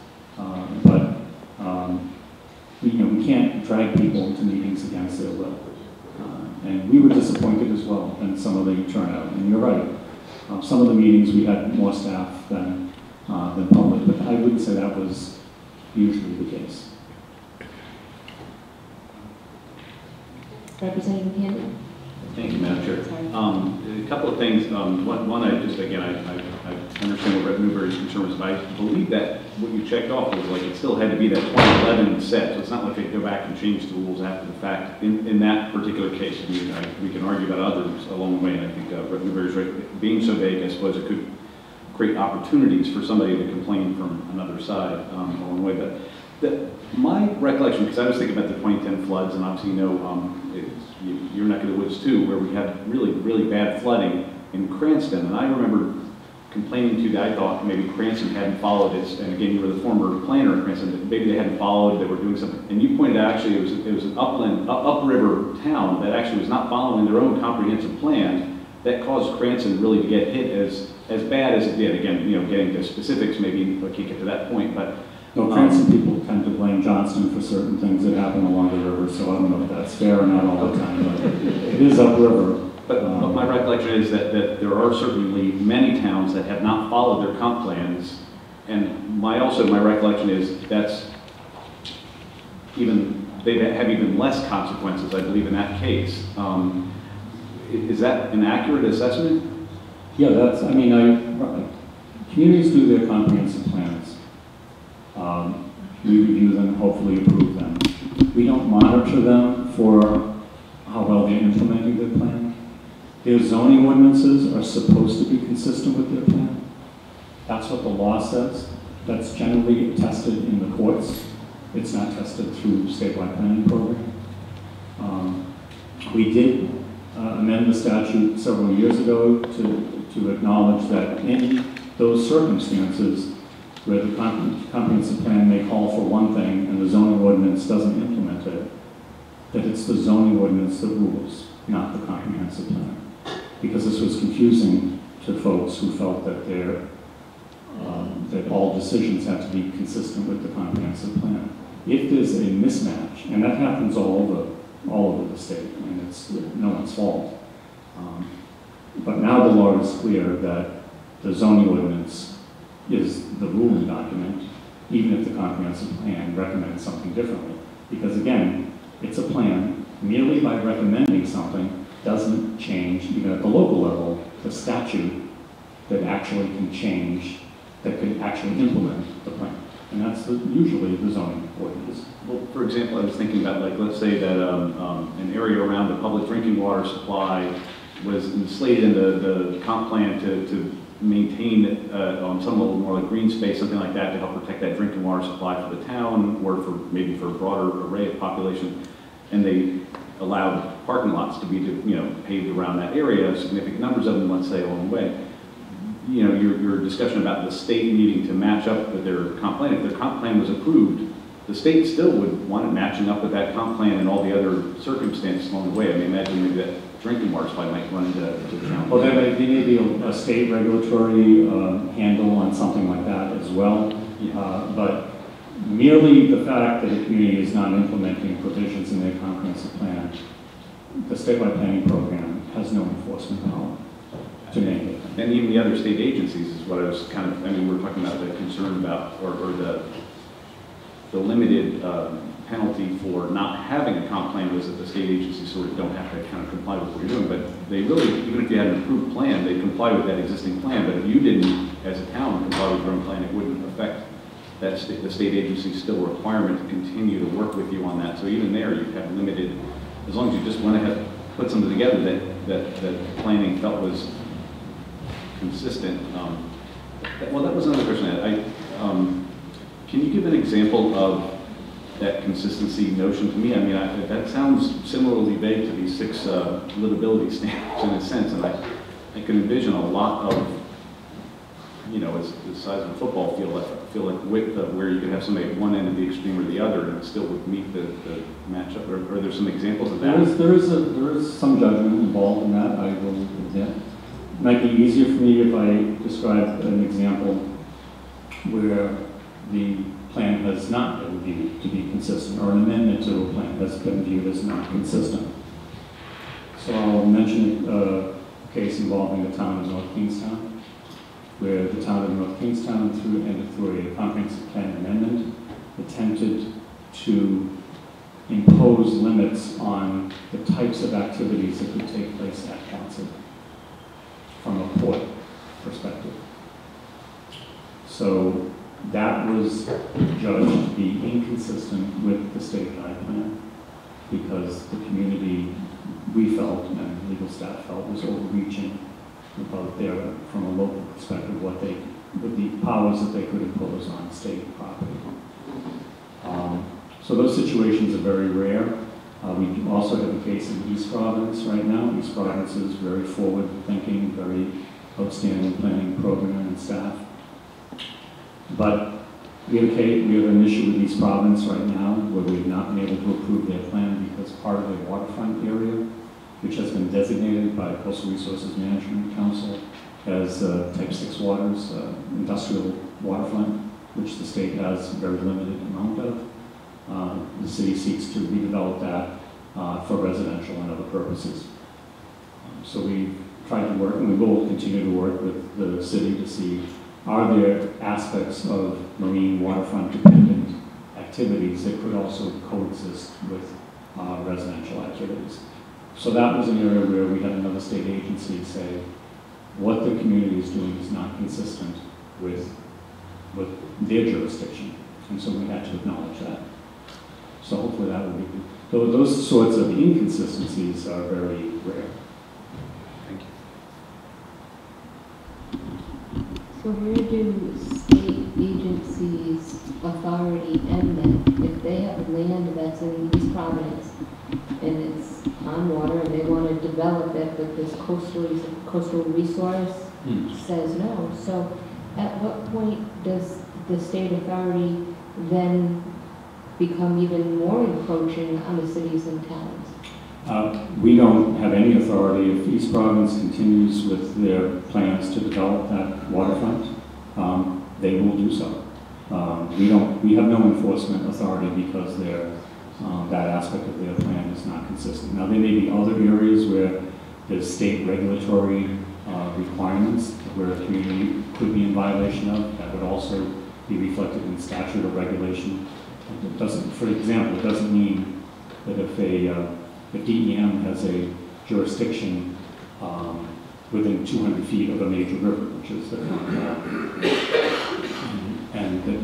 but you know, we can't drag people into meetings against their will. And we were disappointed as well in some of the turnout, and you're right. Some of the meetings we had more staff than public, but I wouldn't say that was usually the case. Representative Handy? Thank you, Madam Chair. A couple of things. One, I understand what Rep. Newberry's concern was, but I believe that what you checked off was like it still had to be that 2011 set, so it's not like they go back and change the rules after the fact in that particular case. I mean, we can argue about others along the way, and I think Rep. Newberry's right. Being so vague, I suppose it could create opportunities for somebody to complain from another side along the way. But my recollection, because I was thinking about the 2010 floods, and obviously you know, your neck of the woods too, where we had really, really bad flooding in Cranston. And I remember complaining to you that I thought maybe Cranston hadn't followed it, and again, you were the former planner in Cranston, that maybe they hadn't followed, they were doing something. And you pointed out actually it was an upriver town that actually was not following their own comprehensive plan that caused Cranston really to get hit as bad as it did. Again, you know, getting to specifics, maybe I can't get to that point, but no, Cranston people tend to blame Johnston for certain things that happen along the river, so I don't know if that's fair or not all the time, but it is upriver. But my recollection is that there are certainly many towns that have not followed their comp plans, and my recollection is that's they have even less consequences, I believe, in that case. Is that an accurate assessment? Yeah, I mean, communities do their comprehensive plans. We review them, hopefully approve them. We don't monitor them for how well they're implementing their plan. Their zoning ordinances are supposed to be consistent with their plan. That's what the law says. That's generally tested in the courts. It's not tested through statewide planning program. We did amend the statute several years ago to acknowledge that in those circumstances, where the comprehensive plan may call for one thing and the zoning ordinance doesn't implement it, that it's the zoning ordinance that rules, not the comprehensive plan. Because this was confusing to folks who felt that that all decisions have to be consistent with the comprehensive plan. If there's a mismatch, and that happens all over the state, and it's no one's fault. But now the law is clear that the zoning ordinance is the ruling document, even if the comprehensive plan recommends something differently. Because again, it's a plan. Merely by recommending something doesn't change, even at the local level, the statute that actually can change, that can actually implement the plan. And that's usually the zoning ordinance. Well, for example, I was thinking about, like, let's say that an area around the public drinking water supply was slated in the comp plan to maintain some little more like green space, something like that, to help protect that drinking water supply for the town, or for maybe for a broader array of population. And they allowed parking lots to be, paved around that area, significant numbers of them, let's say, along the way. Your discussion about the state needing to match up with their comp plan. If their comp plan was approved, the state still would want it matching up with that comp plan and all the other circumstances along the way. I mean, imagine maybe that drinking water supply might run into the town. Well, there may be a state regulatory handle on something like that as well. But merely the fact that a community is not implementing provisions in their comprehensive plan, the statewide planning program has no enforcement power to make it. And even the other state agencies is what I was we're talking about the concern about, or the limited penalty for not having a comp plan was that the state agencies sort of don't have to kind of comply with what you're doing. But they really, even if you had an approved plan, they comply with that existing plan. But if you didn't, as a town, comply with your own plan, it wouldn't affect that the state agency's still a requirement to continue to work with you on that. So even there, you have limited, as long as you just went ahead, put something together that planning felt was consistent. Well, that was another question I had. Can you give an example of that consistency notion to me? I mean, that sounds similarly vague to these 6 livability standards in a sense, and I can envision a lot of, as the size of a football field, I feel like width of where you could have somebody at one end of the extreme or the other, and it still would meet the matchup. Are there some examples of that? There is some judgment involved in that, I will admit. It might be easier for me if I describe an example where the plan has not been viewed to be consistent, or an amendment to a plan has been viewed as not consistent. So I'll mention a case involving the town of North Kingstown, where the town of North Kingstown, through a comprehensive plan amendment, attempted to impose limits on the types of activities that could take place at council from a port perspective. So that was judged to be inconsistent with the state guide plan, because the community, we felt, and legal staff felt, was overreaching about from a local perspective, with the powers that they could impose on state property. So those situations are very rare. We also have a case in East Providence right now. East Providence is very forward-thinking, very outstanding planning program and staff. But we have an issue with East Providence right now where we've not been able to approve their plan because part of their waterfront area, which has been designated by Coastal Resources Management Council as Type 6 waters, industrial waterfront, which the state has a very limited amount of. The city seeks to redevelop that for residential and other purposes. So we've tried to work, and we will continue to work with the city to see, are there aspects of marine waterfront dependent activities that could also coexist with residential activities. So that was an area where we had another state agency say, what the community is doing is not consistent with their jurisdiction. And so we had to acknowledge that. So hopefully that will be good. Those sorts of inconsistencies are very rare. Thank you. So where do state agencies' authority end then? If they have land that's in East Providence and it's on water and they want to develop it, but this coastal resource says no. So At what point does the state authority then become even more encroaching on the cities and towns? We don't have any authority. If East Providence continues with their plans to develop that waterfront, they will do so. We have no enforcement authority because that aspect of their plan is not consistent. Now, there may be other areas where there's state regulatory requirements where a community could be in violation of. That would also be reflected in statute or regulation. It doesn't, for example, it doesn't mean that if DEM has a jurisdiction within 200 feet of a major river, which is the current law, and that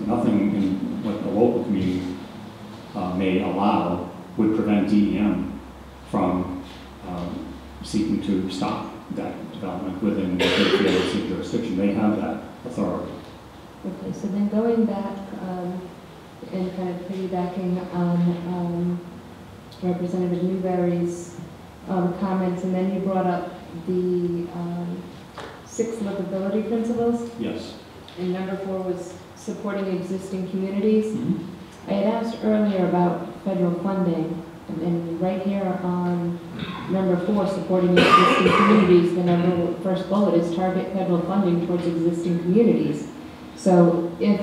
nothing in what the local community may allow would prevent DEM from seeking to stop that development within the jurisdiction. They have that authority. Okay, so then going back and kind of piggybacking on Representative Newberry's comments, and then you brought up the 6 livability principles. Yes. And number 4 was supporting existing communities. Mm-hmm. I had asked earlier about federal funding, and right here on number 4, supporting existing communities, the first bullet is target federal funding towards existing communities. So if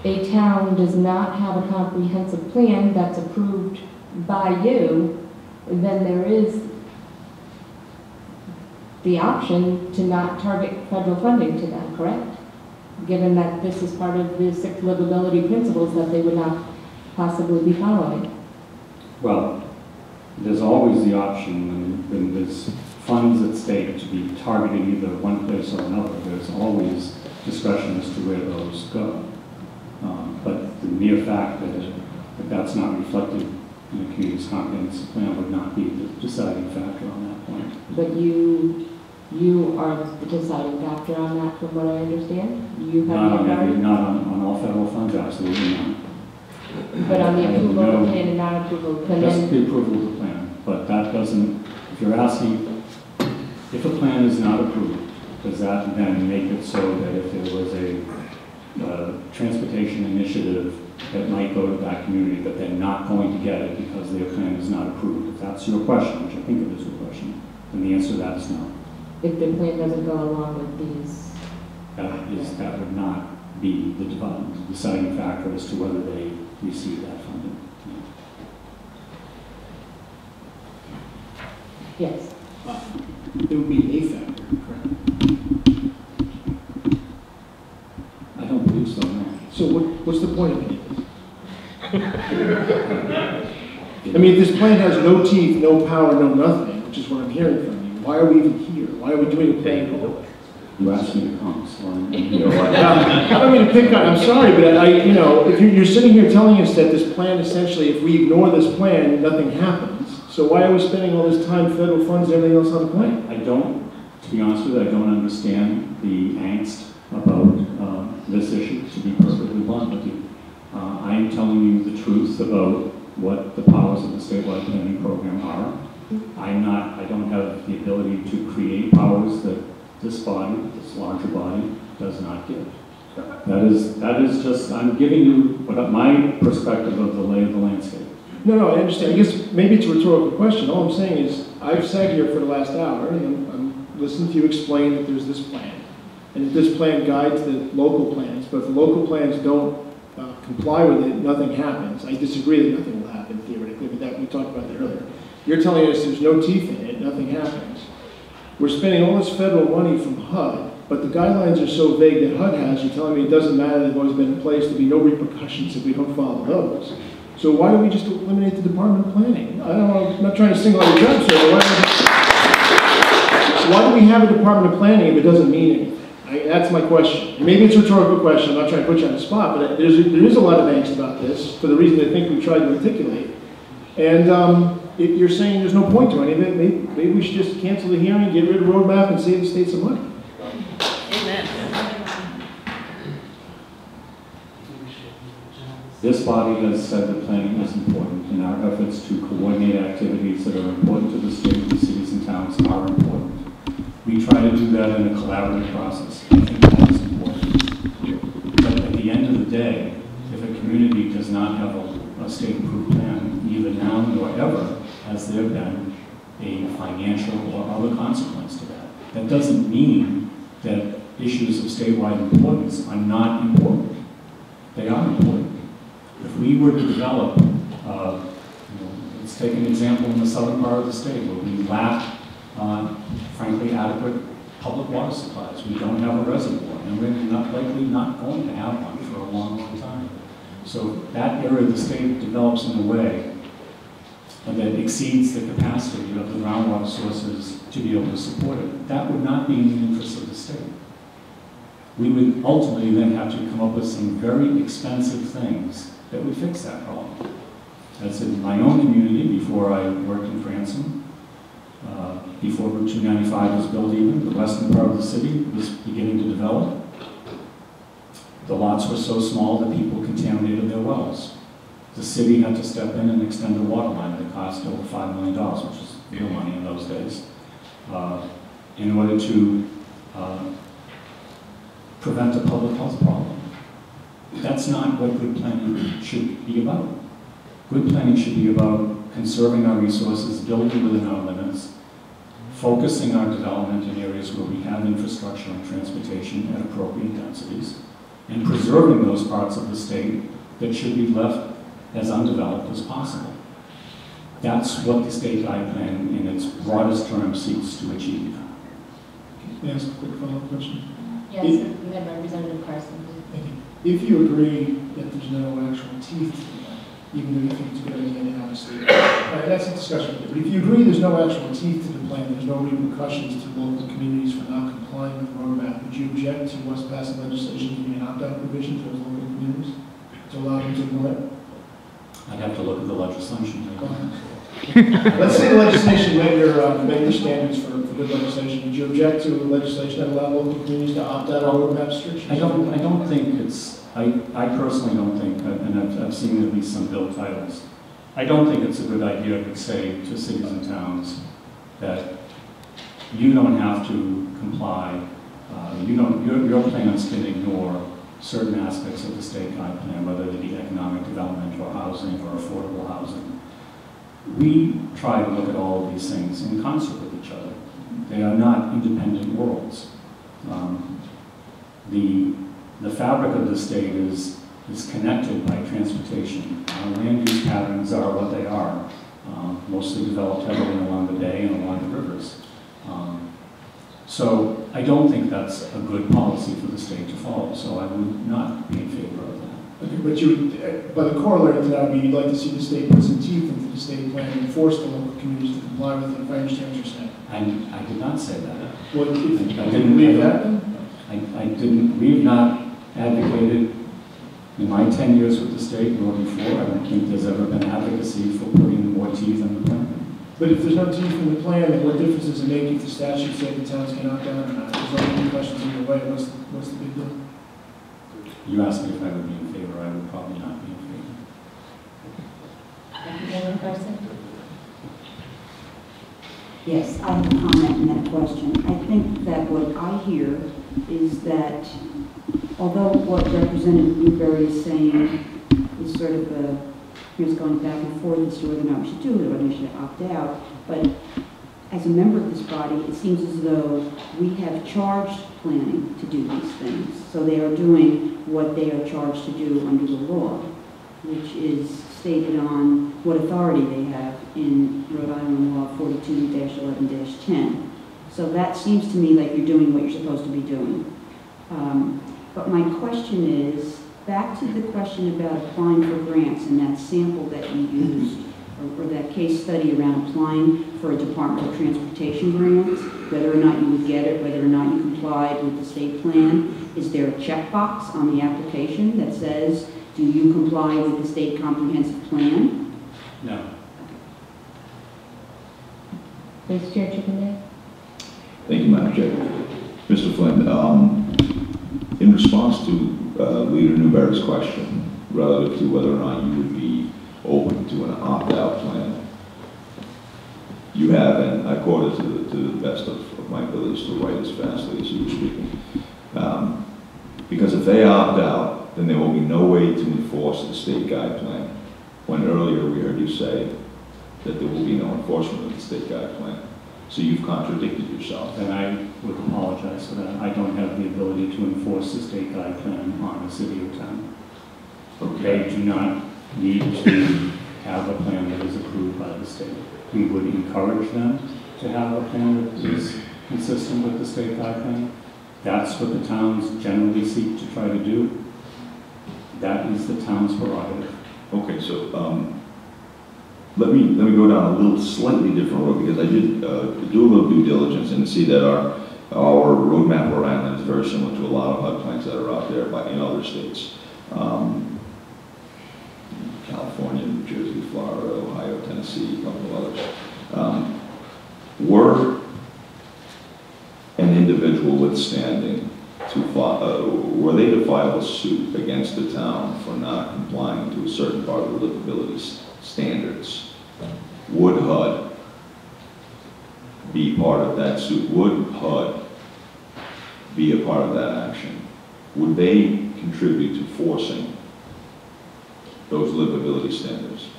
a town does not have a comprehensive plan that's approved by you, then there is the option to not target federal funding to them, correct? Given that this is part of the 6 livability principles that they would not possibly be following. Well, there's always the option when there's funds at stake to be targeted either one place or another. There's always discretion as to where those go. But the mere fact that that's not reflected in the community's comprehensive plan would not be the deciding factor on that point. But you are the deciding factor on that, from what I understand? You have the authority? Not on all federal funds, absolutely not. But on the approval of the plan and non-approval of the plan? Just the approval of the plan. But that doesn't, if you're asking, if a plan is not approved, does that then make it so that if there was a transportation initiative that might go to that community, that they're not going to get it because their plan is not approved? If that's your question, which I think it is your question, then the answer to that is no. If the plan doesn't go along with these? That would not be the deciding factor as to whether they receive that funding. Yes. It would be a factor, correct? I don't believe so, no. So what's the point of it? I mean, if this plan has no teeth, no power, no nothing, which is what I'm hearing from you, why are we even here? Why are we doing a plan at all? You asked me to come, so I don't mean to pick on, I'm sorry, but if you're sitting here telling us that this plan, essentially, if we ignore this plan, nothing happens. So why are we spending all this time, federal funds, and everything else on the plan? I don't, to be honest with you, I don't understand the angst about this issue, to be perfectly blunt with you. I am telling you the truth about what the powers of the statewide planning program are. I don't have the ability to create powers that this body, this larger body, does not give. That is just, I'm giving you my perspective of the lay of the landscape. No, I understand. I guess maybe it's a rhetorical question. All I'm saying is, I've sat here for the last hour, and I'm listening to you explain that there's this plan, and that this plan guides the local plans, but if the local plans don't comply with it, nothing happens. I disagree that nothing will happen, theoretically, but that we talked about that earlier. You're telling us there's no teeth in it, nothing happens. We're spending all this federal money from HUD, but the guidelines are so vague that HUD has, you're telling me it doesn't matter, they've always been in place, there'll be no repercussions if we don't follow those. So why don't we just eliminate the Department of Planning? I don't know, I'm not trying to single out your job, sir. Why do we have a Department of Planning if it doesn't mean anything? That's my question. Maybe it's a rhetorical question, I'm not trying to put you on the spot, but there is a lot of angst about this, for the reason I think we tried to articulate. And if you're saying there's no point to any of it, maybe we should just cancel the hearing, get rid of Rhode Map, and save the state some money. Amen. This body has said that planning is important, and our efforts to coordinate activities that are important to the state, the cities and towns are important. We try to do that in a collaborative process. I think that is important. day, if a community does not have a state-approved plan, neither now nor ever has there been a financial or other consequence to that. That doesn't mean that issues of statewide importance are not important. They are important. If we were to develop, let's take an example in the southern part of the state where we lack, frankly, adequate public water supplies. We don't have a reservoir, and we're likely not going to have one for a long, long time. So that area of the state develops in a way that exceeds the capacity of the groundwater sources to be able to support it. That would not be in the interest of the state. We would ultimately then have to come up with some very expensive things that would fix that problem. That's in my own community before I worked in Cranston. Before Route 295 was built even, the western part of the city was beginning to develop. The lots were so small that people contaminated their wells. The city had to step in and extend a water line that cost over $5 million, which was real money in those days, in order to prevent a public health problem. That's not what good planning should be about. Good planning should be about conserving our resources, building within our limits, focusing our development in areas where we have infrastructure and transportation at appropriate densities, and preserving those parts of the state that should be left as undeveloped as possible. That's what the statewide plan in its broadest term seeks to achieve. Can I ask a quick follow-up question? Yes, Representative Carson. Thank you. If you agree that there's no actual teeth to the plan, even though you think it's a good idea to have a state, that's a discussion. But if you agree there's no actual teeth to the plan, there's no repercussions to local communities for not complying with the roadmap, would you object to us passing legislation giving an opt-out provision for those local communities to allow them to ignore it? I'd have to look at the legislation. Let's say the legislation met your standards for good legislation. Would you object to legislation that allow local communities to opt out of roadmap restrictions? I don't think it's, I personally don't think, and I've seen at least some bill titles, I don't think it's a good idea to say to cities and towns that you don't have to comply, your plans can ignore certain aspects of the statewide plan, whether they be economic development or housing or affordable housing. We try to look at all of these things in concert with each other. They are not independent worlds. The fabric of the state is connected by transportation. Our land use patterns are what they are, mostly developed heavily along the bay and along the rivers. So I don't think that's a good policy for the state to follow, so I would not be in favor of that. Okay, but the corollary to that would be you'd like to see the state put some teeth into the state plan and force the local communities to comply with it, if I understand what you're saying. I did not say that. Well, if I you didn't believe that then? we have not advocated in my 10 years with the state, nor before. I don't think there's ever been advocacy for putting more teeth in the plan. But if there's no teeth in the plan, then what difference does it make if the statute said the towns can opt out or not? If there's only questions in your way, what's the big deal? You asked me if I would be in favor. I would probably not be in favor. Representative Carson? Yes, I have a comment on that question. I think that what I hear is that although what Representative Newberry is saying is sort of here's going back and forth as to whether or not we should do it or whether we should opt out, but as a member of this body, it seems as though we have charged planning to do these things. So they are doing what they are charged to do under the law, which is stated on what authority they have in Rhode Island Law 42-11-10. So that seems to me like you're doing what you're supposed to be doing. But my question is, back to the question about applying for grants and that sample that you used, or that case study around applying for a Department of Transportation grant, whether or not you would get it, whether or not you complied with the state plan. Is there a checkbox on the application that says, do you comply with the state comprehensive plan? No. Vice Chair Chippendale? Thank you, Madam Chair. Mr. Flynn, in response to Leader Newberry's question relative to whether or not you would be open to an opt-out plan, you have, and I quote it to the best of my abilities to write as fastly as you were speaking, because if they opt out, then there will be no way to enforce the state guide plan. When earlier we heard you say that there will be no enforcement of the state guide plan. So you've contradicted yourself. And I would apologize for that. I don't have the ability to enforce the state guide plan on the city or town. They do not need to have a plan that is approved by the state. We would encourage them to have a plan that is consistent with the state guide plan. That's what the towns generally seek to try to do. That is the town's prerogative. Okay, so let me go down a little slightly different road, because I did do a little due diligence and see that our Rhode Map RI is very similar to a lot of HUD plans that are out there in other states. California, New Jersey, Florida, Ohio, Tennessee, a couple of others. Were an individual withstanding were they to file a suit against the town for not complying to a certain part of the livability standards, would HUD be part of that suit? Would HUD be a part of that action? Would they contribute to forcing those livability standards?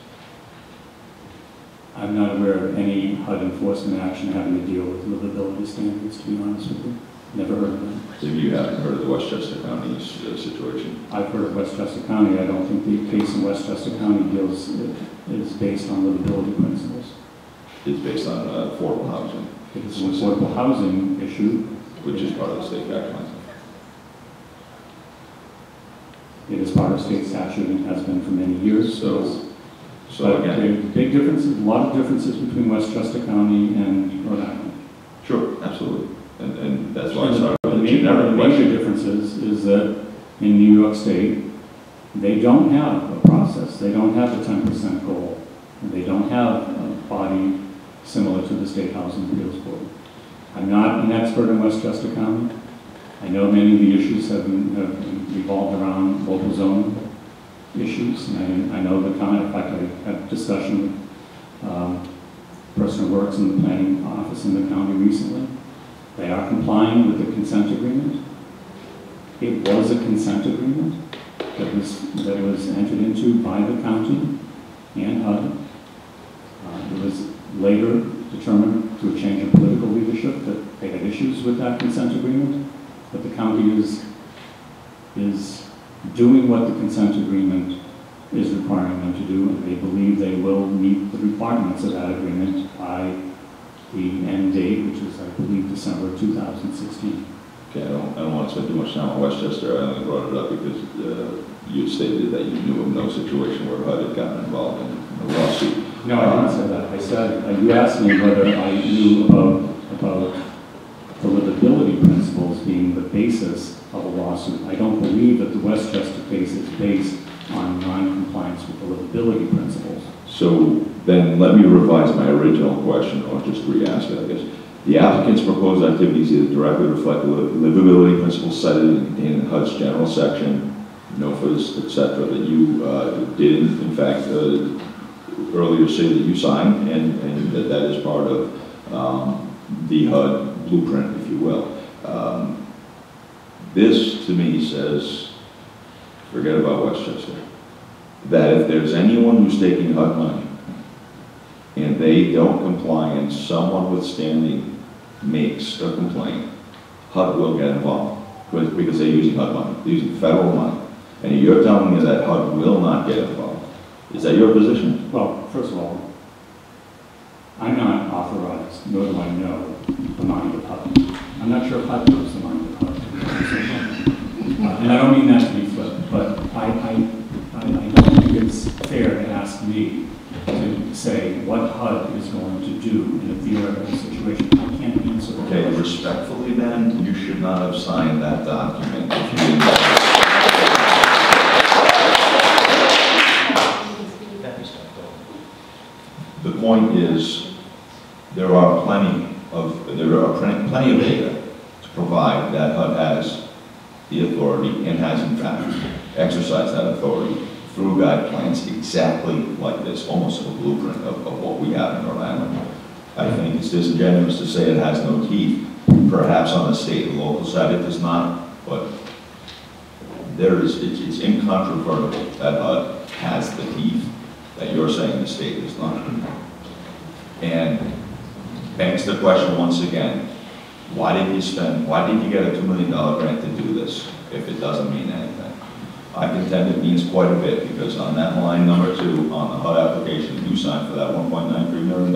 I'm not aware of any HUD enforcement action having to deal with livability standards, to be honest with you. Never heard of them. So you haven't heard of the Westchester County situation? I've heard of Westchester County. I don't think the case in Westchester County is based on livability principles. It's based on affordable housing. It's an affordable housing issue. Which is part of the state guidelines. It is part of state statute and has been for many years. So But again, there are big differences, a lot of differences between Westchester County and Rhode Island. sure, absolutely. And that's why I And started the with the major generic question. differences is that in New York State, they don't have a process. They don't have a 10% goal. They don't have a body similar to the State Housing Appeals Board. I'm not an expert in Westchester County. I know many of the issues have revolved around local zoning issues, and I know the county. In fact, I had a discussion with a person who works in the planning office in the county recently. They are complying with the consent agreement. It was a consent agreement that was entered into by the county and HUD. It was later determined through a change in political leadership that they had issues with that consent agreement, but the county is doing what the consent agreement is requiring them to do, and they believe they will meet the requirements of that agreement by the end date, which is, I believe, December 2016. Okay, I don't want to spend too much time on Westchester. I only brought it up because you stated that you knew of no situation where HUD had gotten involved in a lawsuit. No, I didn't say that. I said, you asked me whether I knew about the livability principles being the basis of a lawsuit. I don't believe that the Westchester case is based on non-compliance with the livability principles. So then let me revise my original question, or just re-ask it, I guess. The applicant's proposed activities either directly reflect the livability principles cited and contained in HUD's general section, NOFAs, etc., that you did, in fact, earlier say that you signed, and that is part of the HUD blueprint, if you will. This, to me, says, forget about Westchester, that if there's anyone who's taking HUD money and they don't comply and someone withstanding makes a complaint, HUD will get involved because they're using HUD money, they're using federal money. And you're telling me that HUD will not get involved. Is that your position? Well, first of all, I'm not authorized, nor do I know the mind of HUD. I'm not sure if HUD knows the mind of HUD. And I don't mean that to be flip, but I don't think it's fair to ask me to say what HUD is going to do in a theoretical situation. I can't answer that. Okay, respectfully then, you should not have signed that document if you didn't. The point is, there are plenty of data to provide that HUD has the authority and has in fact exercised that authority through guide plans exactly like this, almost a blueprint of what we have in Rhode Island. I think it's disingenuous to say it has no teeth. Perhaps on the state and local side it does not, but it's incontrovertible that HUD has the teeth that you're saying the state does not. And begs the question once again, why did you get a $2 million grant to do this if it doesn't mean anything? I contend it means quite a bit, because on that line number 2, on the HUD application you signed for that $1.93 million,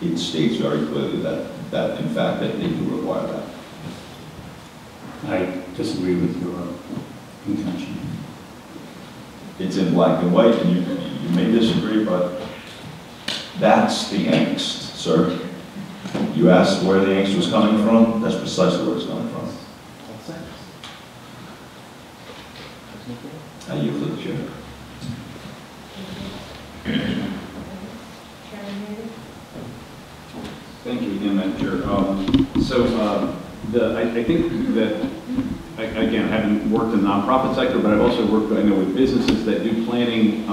it states very clearly that in fact that they do require that. I disagree with your intention. It's in black and white, and you may disagree, but that's the angst, sir. You asked where the angst was coming from, that's precisely where it's coming from. I yield to the chair. Thank you again, Madam Chair. I think that, again, having worked in the nonprofit sector, but I've also worked, I know, with businesses that do planning.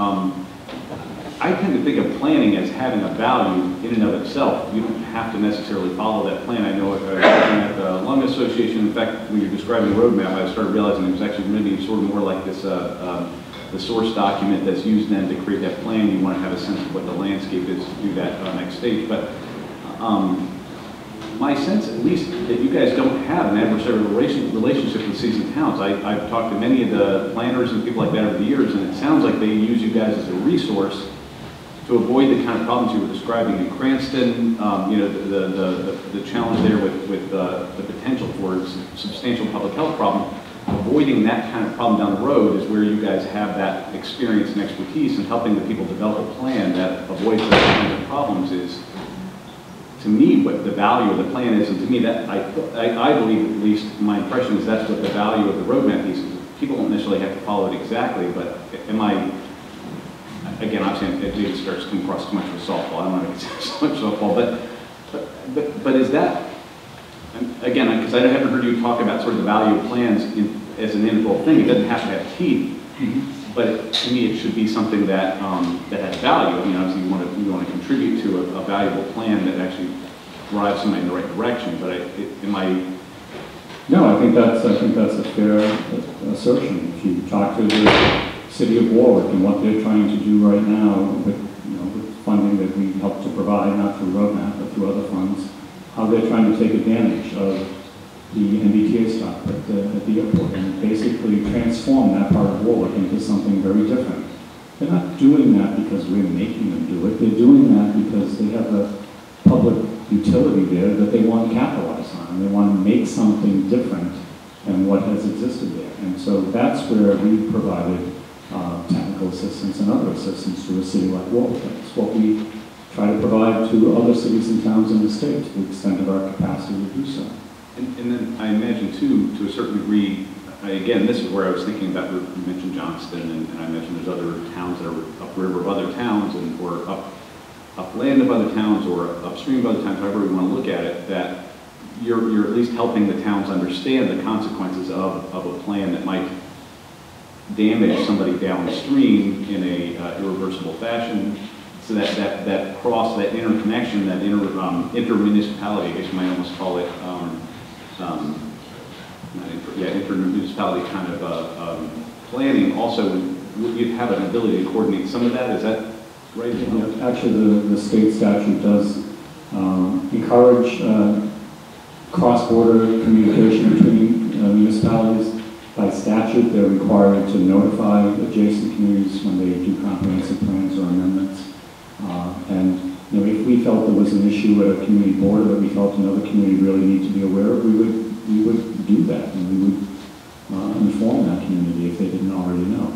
I tend to think of planning as having a value in and of itself. You don't have to necessarily follow that plan. I know at the Lung Association, in fact, when you're describing Rhode Map, I started realizing it was actually maybe sort of more like this, the source document that's used then to create that plan. You want to have a sense of what the landscape is to do that next stage. But my sense, at least, that you guys don't have an adversarial relationship with cities and towns. I've talked to many of the planners and people like that over the years, and it sounds like they use you guys as a resource to avoid the kind of problems you were describing in Cranston. You know, the challenge there with the potential for substantial public health problem. Avoiding that kind of problem down the road is where you guys have that experience and expertise, and helping the people develop a plan that avoids those kinds of problems is, to me, what the value of the plan is. And to me, that I believe, at least my impression is, that's what the value of the roadmap piece is. People don't necessarily have to follow it exactly, but again, I'm saying it starts to come across too much of a softball. I don't want to make so much softball, but is that, again, because I haven't heard you talk about sort of the value of plans as an integral thing. It doesn't have to have teeth, but to me, it should be something that that has value. I mean, obviously, you want to contribute to a valuable plan that actually drives somebody in the right direction. But No, I think that's a fair assertion. If you talk to the City of Warwick and what they're trying to do right now with, with funding that we help to provide, not through Rhodemap, but through other funds, how they're trying to take advantage of the MBTA stop at the airport and basically transform that part of Warwick into something very different. They're not doing that because we're making them do it. They're doing that because they have a public utility there that they want to capitalize on, and they want to make something different than what has existed there. And so that's where we provided technical assistance and other assistance to a city like Warwick. That's what we try to provide to other cities and towns in the state to the extent of our capacity to do so. And then I imagine, too, to a certain degree, again, this is where I was thinking about, you mentioned Johnston, and I mentioned there's other towns that are upriver of other towns, or upland of other towns, or upstream of other towns, however we want to look at it, that you're at least helping the towns understand the consequences of a plan that might damage somebody downstream in a irreversible fashion. So that cross, that interconnection, that intermunicipality, I guess you might almost call it, intermunicipality kind of planning, also you'd have an ability to coordinate some of that. Is that right? Actually, the state statute does encourage cross-border communication between municipalities. By statute, they're required to notify adjacent communities when they do comprehensive plans or amendments. And if we felt there was an issue at a community board that we felt another community really needed to be aware of, we would do that, and we would inform that community if they didn't already know.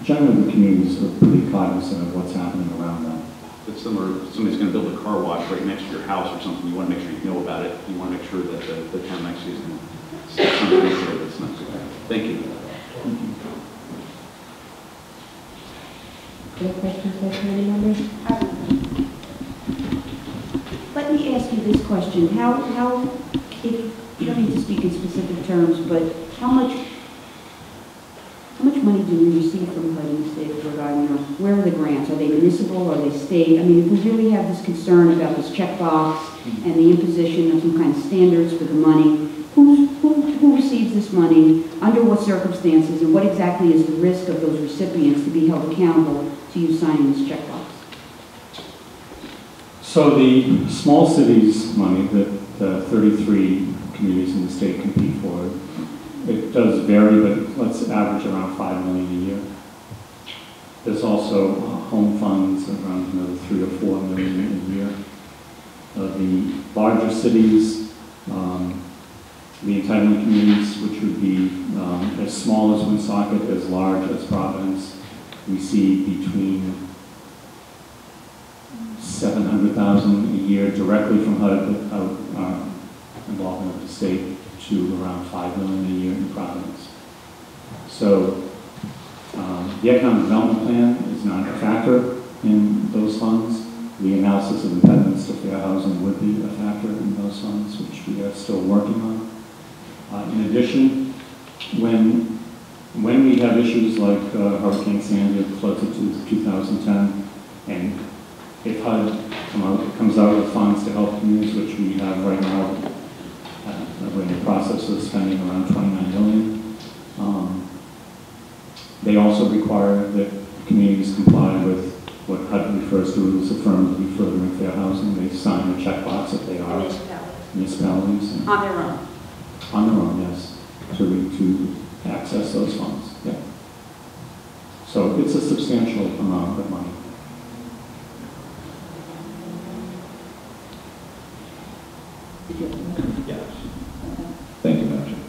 Generally, the communities are pretty cognizant of what's happening around them. But somebody's going to build a car wash right next to your house or something, you want to make sure you know about it. You want to make sure that the town actually is going to set something there that's not too bad. Thank you. Any questions by committee members? Let me ask you this question. How, if you don't need to speak in specific terms, but how much money do we receive from HUD in the state of Rhode Island? Where are the grants? Are they municipal? Are they state? I mean, if we really have this concern about this checkbox and the imposition of some kind of standards for the money, who receives receives this money, under what circumstances, and what exactly is the risk of those recipients to be held accountable to you signing this checkbox? So the small cities money that 33 communities in the state compete for, it does vary, but let's average around $5 million a year. There's also home funds around another $3 or $4 million a year. The larger cities, the entitlement communities, which would be as small as Woonsocket, as large as Providence, we see between $700,000 a year directly from HUD without involvement of the state to around $5 million a year in Providence. So the economic development plan is not a factor in those funds. The analysis of impediments to fair housing would be a factor in those funds, which we are still working on. In addition, when we have issues like Hurricane Sandy, the floods of 2010, and if HUD comes out with funds to help communities, which we have right now, we're in the process of spending around $29 million. They also require that communities comply with what HUD refers to as affirmatively furthering fair housing. They sign a checkbox if they are municipalities. On their own? On their own, yes, to access those funds, yeah. So it's a substantial amount of money. Yes. Thank you, Madam Chair.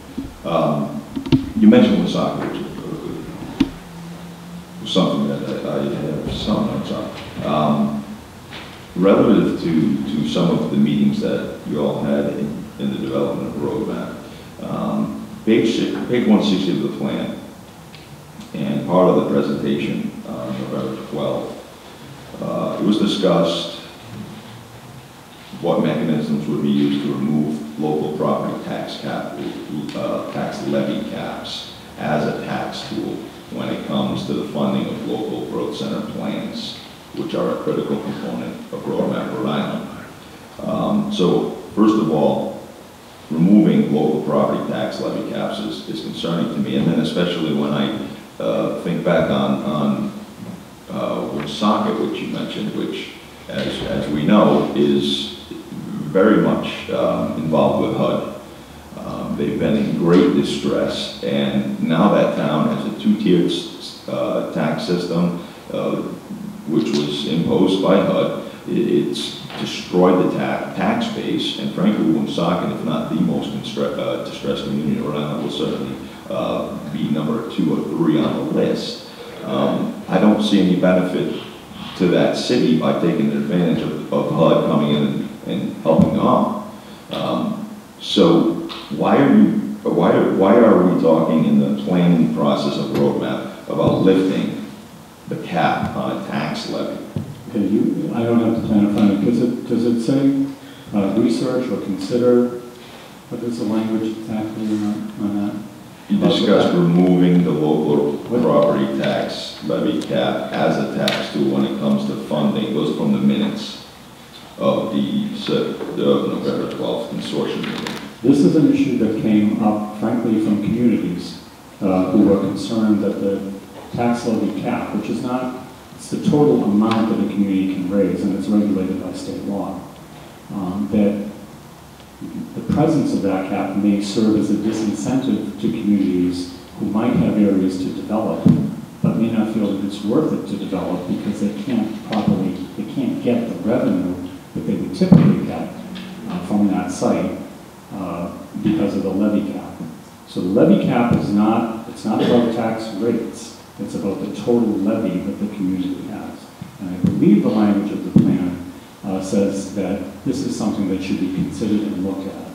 You mentioned Woonsocket, which was something that I have some notes on. Relative to some of the meetings that you all had in the development of Rhode Map, page 160 of the plan, and part of the presentation on November 12th, it was discussed what mechanisms would be used to remove local property tax levy caps as a tax tool when it comes to the funding of local growth center plans, which are a critical component of Rhode Map Rhode Island. So first of all, removing local property tax levy caps is concerning to me, and then especially when I think back on Woonsocket, which you mentioned, which as we know is very much involved with HUD. They've been in great distress, and now that town has a two-tiered tax system, which was imposed by HUD. It's destroyed the tax base, and frankly, Woonsocket, if not the most distressed community in Rhode Island, will certainly be number 2 or 3 on the list. I don't see any benefit to that city by taking advantage of HUD coming in and helping them. So why are we talking in the planning process of Rhode Map about lifting the cap on a tax levy? Okay, I don't have the plan in front of me. Does it say research or consider? What is the language exactly on that? You discussed removing the local property tax levy cap as a tax tool when it comes to funding. Those are from the minutes of the November 12th consortium meeting. This is an issue that came up, frankly, from communities who were concerned that the tax levy cap, which is not, it's the total amount that a community can raise, and it's regulated by state law, that the presence of that cap may serve as a disincentive to communities who might have areas to develop, but may not feel that it's worth it to develop because they can't get the revenue that they would typically get from that site because of the levy cap. So the levy cap is it's not about tax rates, it's about the total levy that the community has. And I believe the language of the plan says that this is something that should be considered and looked at.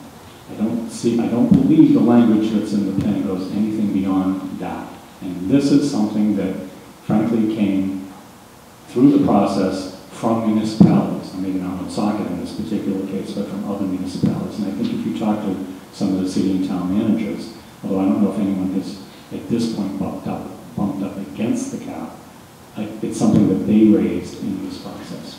I don't believe the language that's in the plan goes anything beyond that. And this is something that frankly came through the process from municipalities, maybe not Woonsocket in this particular case, but from other municipalities. And I think if you talk to some of the city and town managers, although I don't know if anyone has at this point bumped up against the cap, it's something that they raised in this process.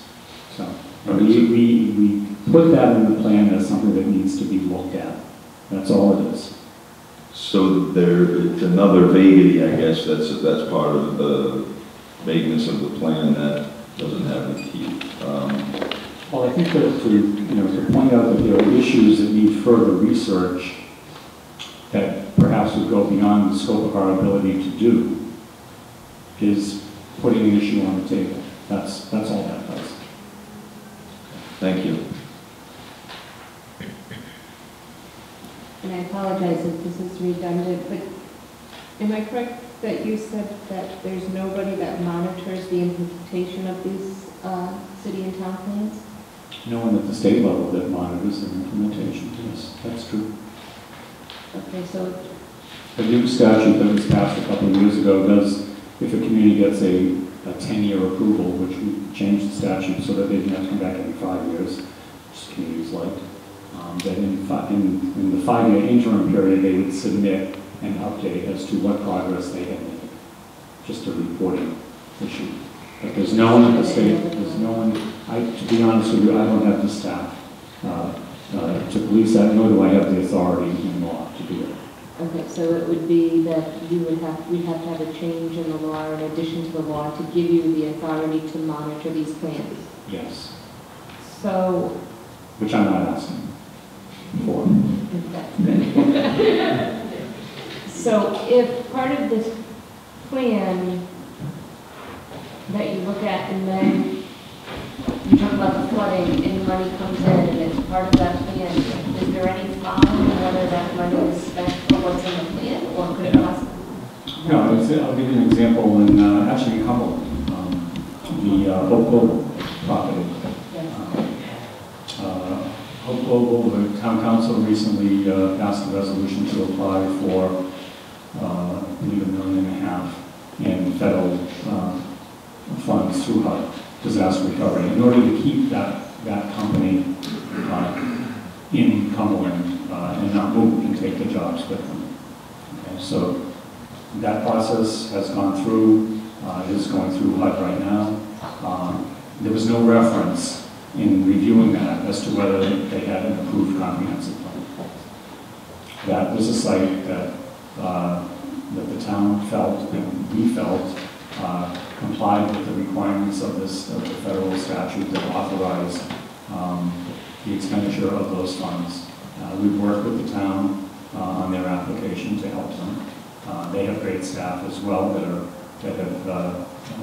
So we put that in the plan as something that needs to be looked at. That's all it is. So it's another vaguity, I guess, that's part of the vagueness of the plan that doesn't have the teeth. Well, I think that to point out that there are issues that need further research that perhaps would go beyond the scope of our ability to do is putting an issue on the table. That's all that does. Thank you. And I apologize if this is redundant, but am I correct that you said that there's nobody that monitors the implementation of these city and town plans? No one at the state level that monitors their implementation. Yes, that's true. Okay, so The new statute that was passed a couple of years ago does, if a community gets a 10-year approval, which we changed the statute so that they didn't have to come back every 5 years, which communities like, that in the 5-year interim period, they would submit an update as to what progress they had made, just a reporting issue. But there's no one at the state, there's no one, to be honest with you, I don't have the staff to police that, nor do I have the authority in law to do it. okay, so it would be that we'd have to have a change in the law in addition to the law to give you the authority to monitor these plans. Yes, So, which I'm not asking for. that's good. So if part of this plan that you look at and then you talk about the flooding and money comes in and it's part of that plan, is there any following whether that money is spent for what's in the plan or could it possibly? No, I'll give you an example in, actually in Cumberland, the Hope Global property. Hope Global, the town council recently passed a resolution to apply for, I believe, $1.5 million in federal funds through HUD, disaster recovery, in order to keep that company in Cumberland and not move and take the jobs with them. Okay, so that process has gone through, is going through HUD right now. There was no reference in reviewing that as to whether they had an approved comprehensive plan. That was a site that the town felt and we felt complied with the requirements of the federal statute that authorized the expenditure of those funds. We've worked with the town on their application to help them. They have great staff as well that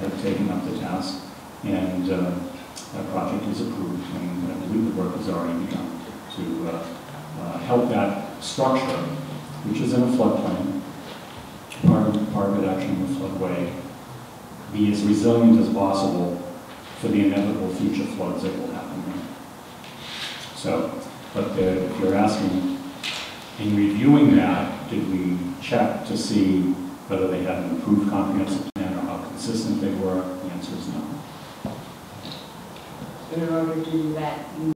have taken up the task, and that project is approved, and I believe the work has already begun to help that structure, which is in a floodplain, part of it actually in the floodway, be as resilient as possible for the inevitable future floods that will happen there. So, but if you're asking, in reviewing that, did we check to see whether they had an approved comprehensive plan or how consistent they were? The answer is no. In order to do that,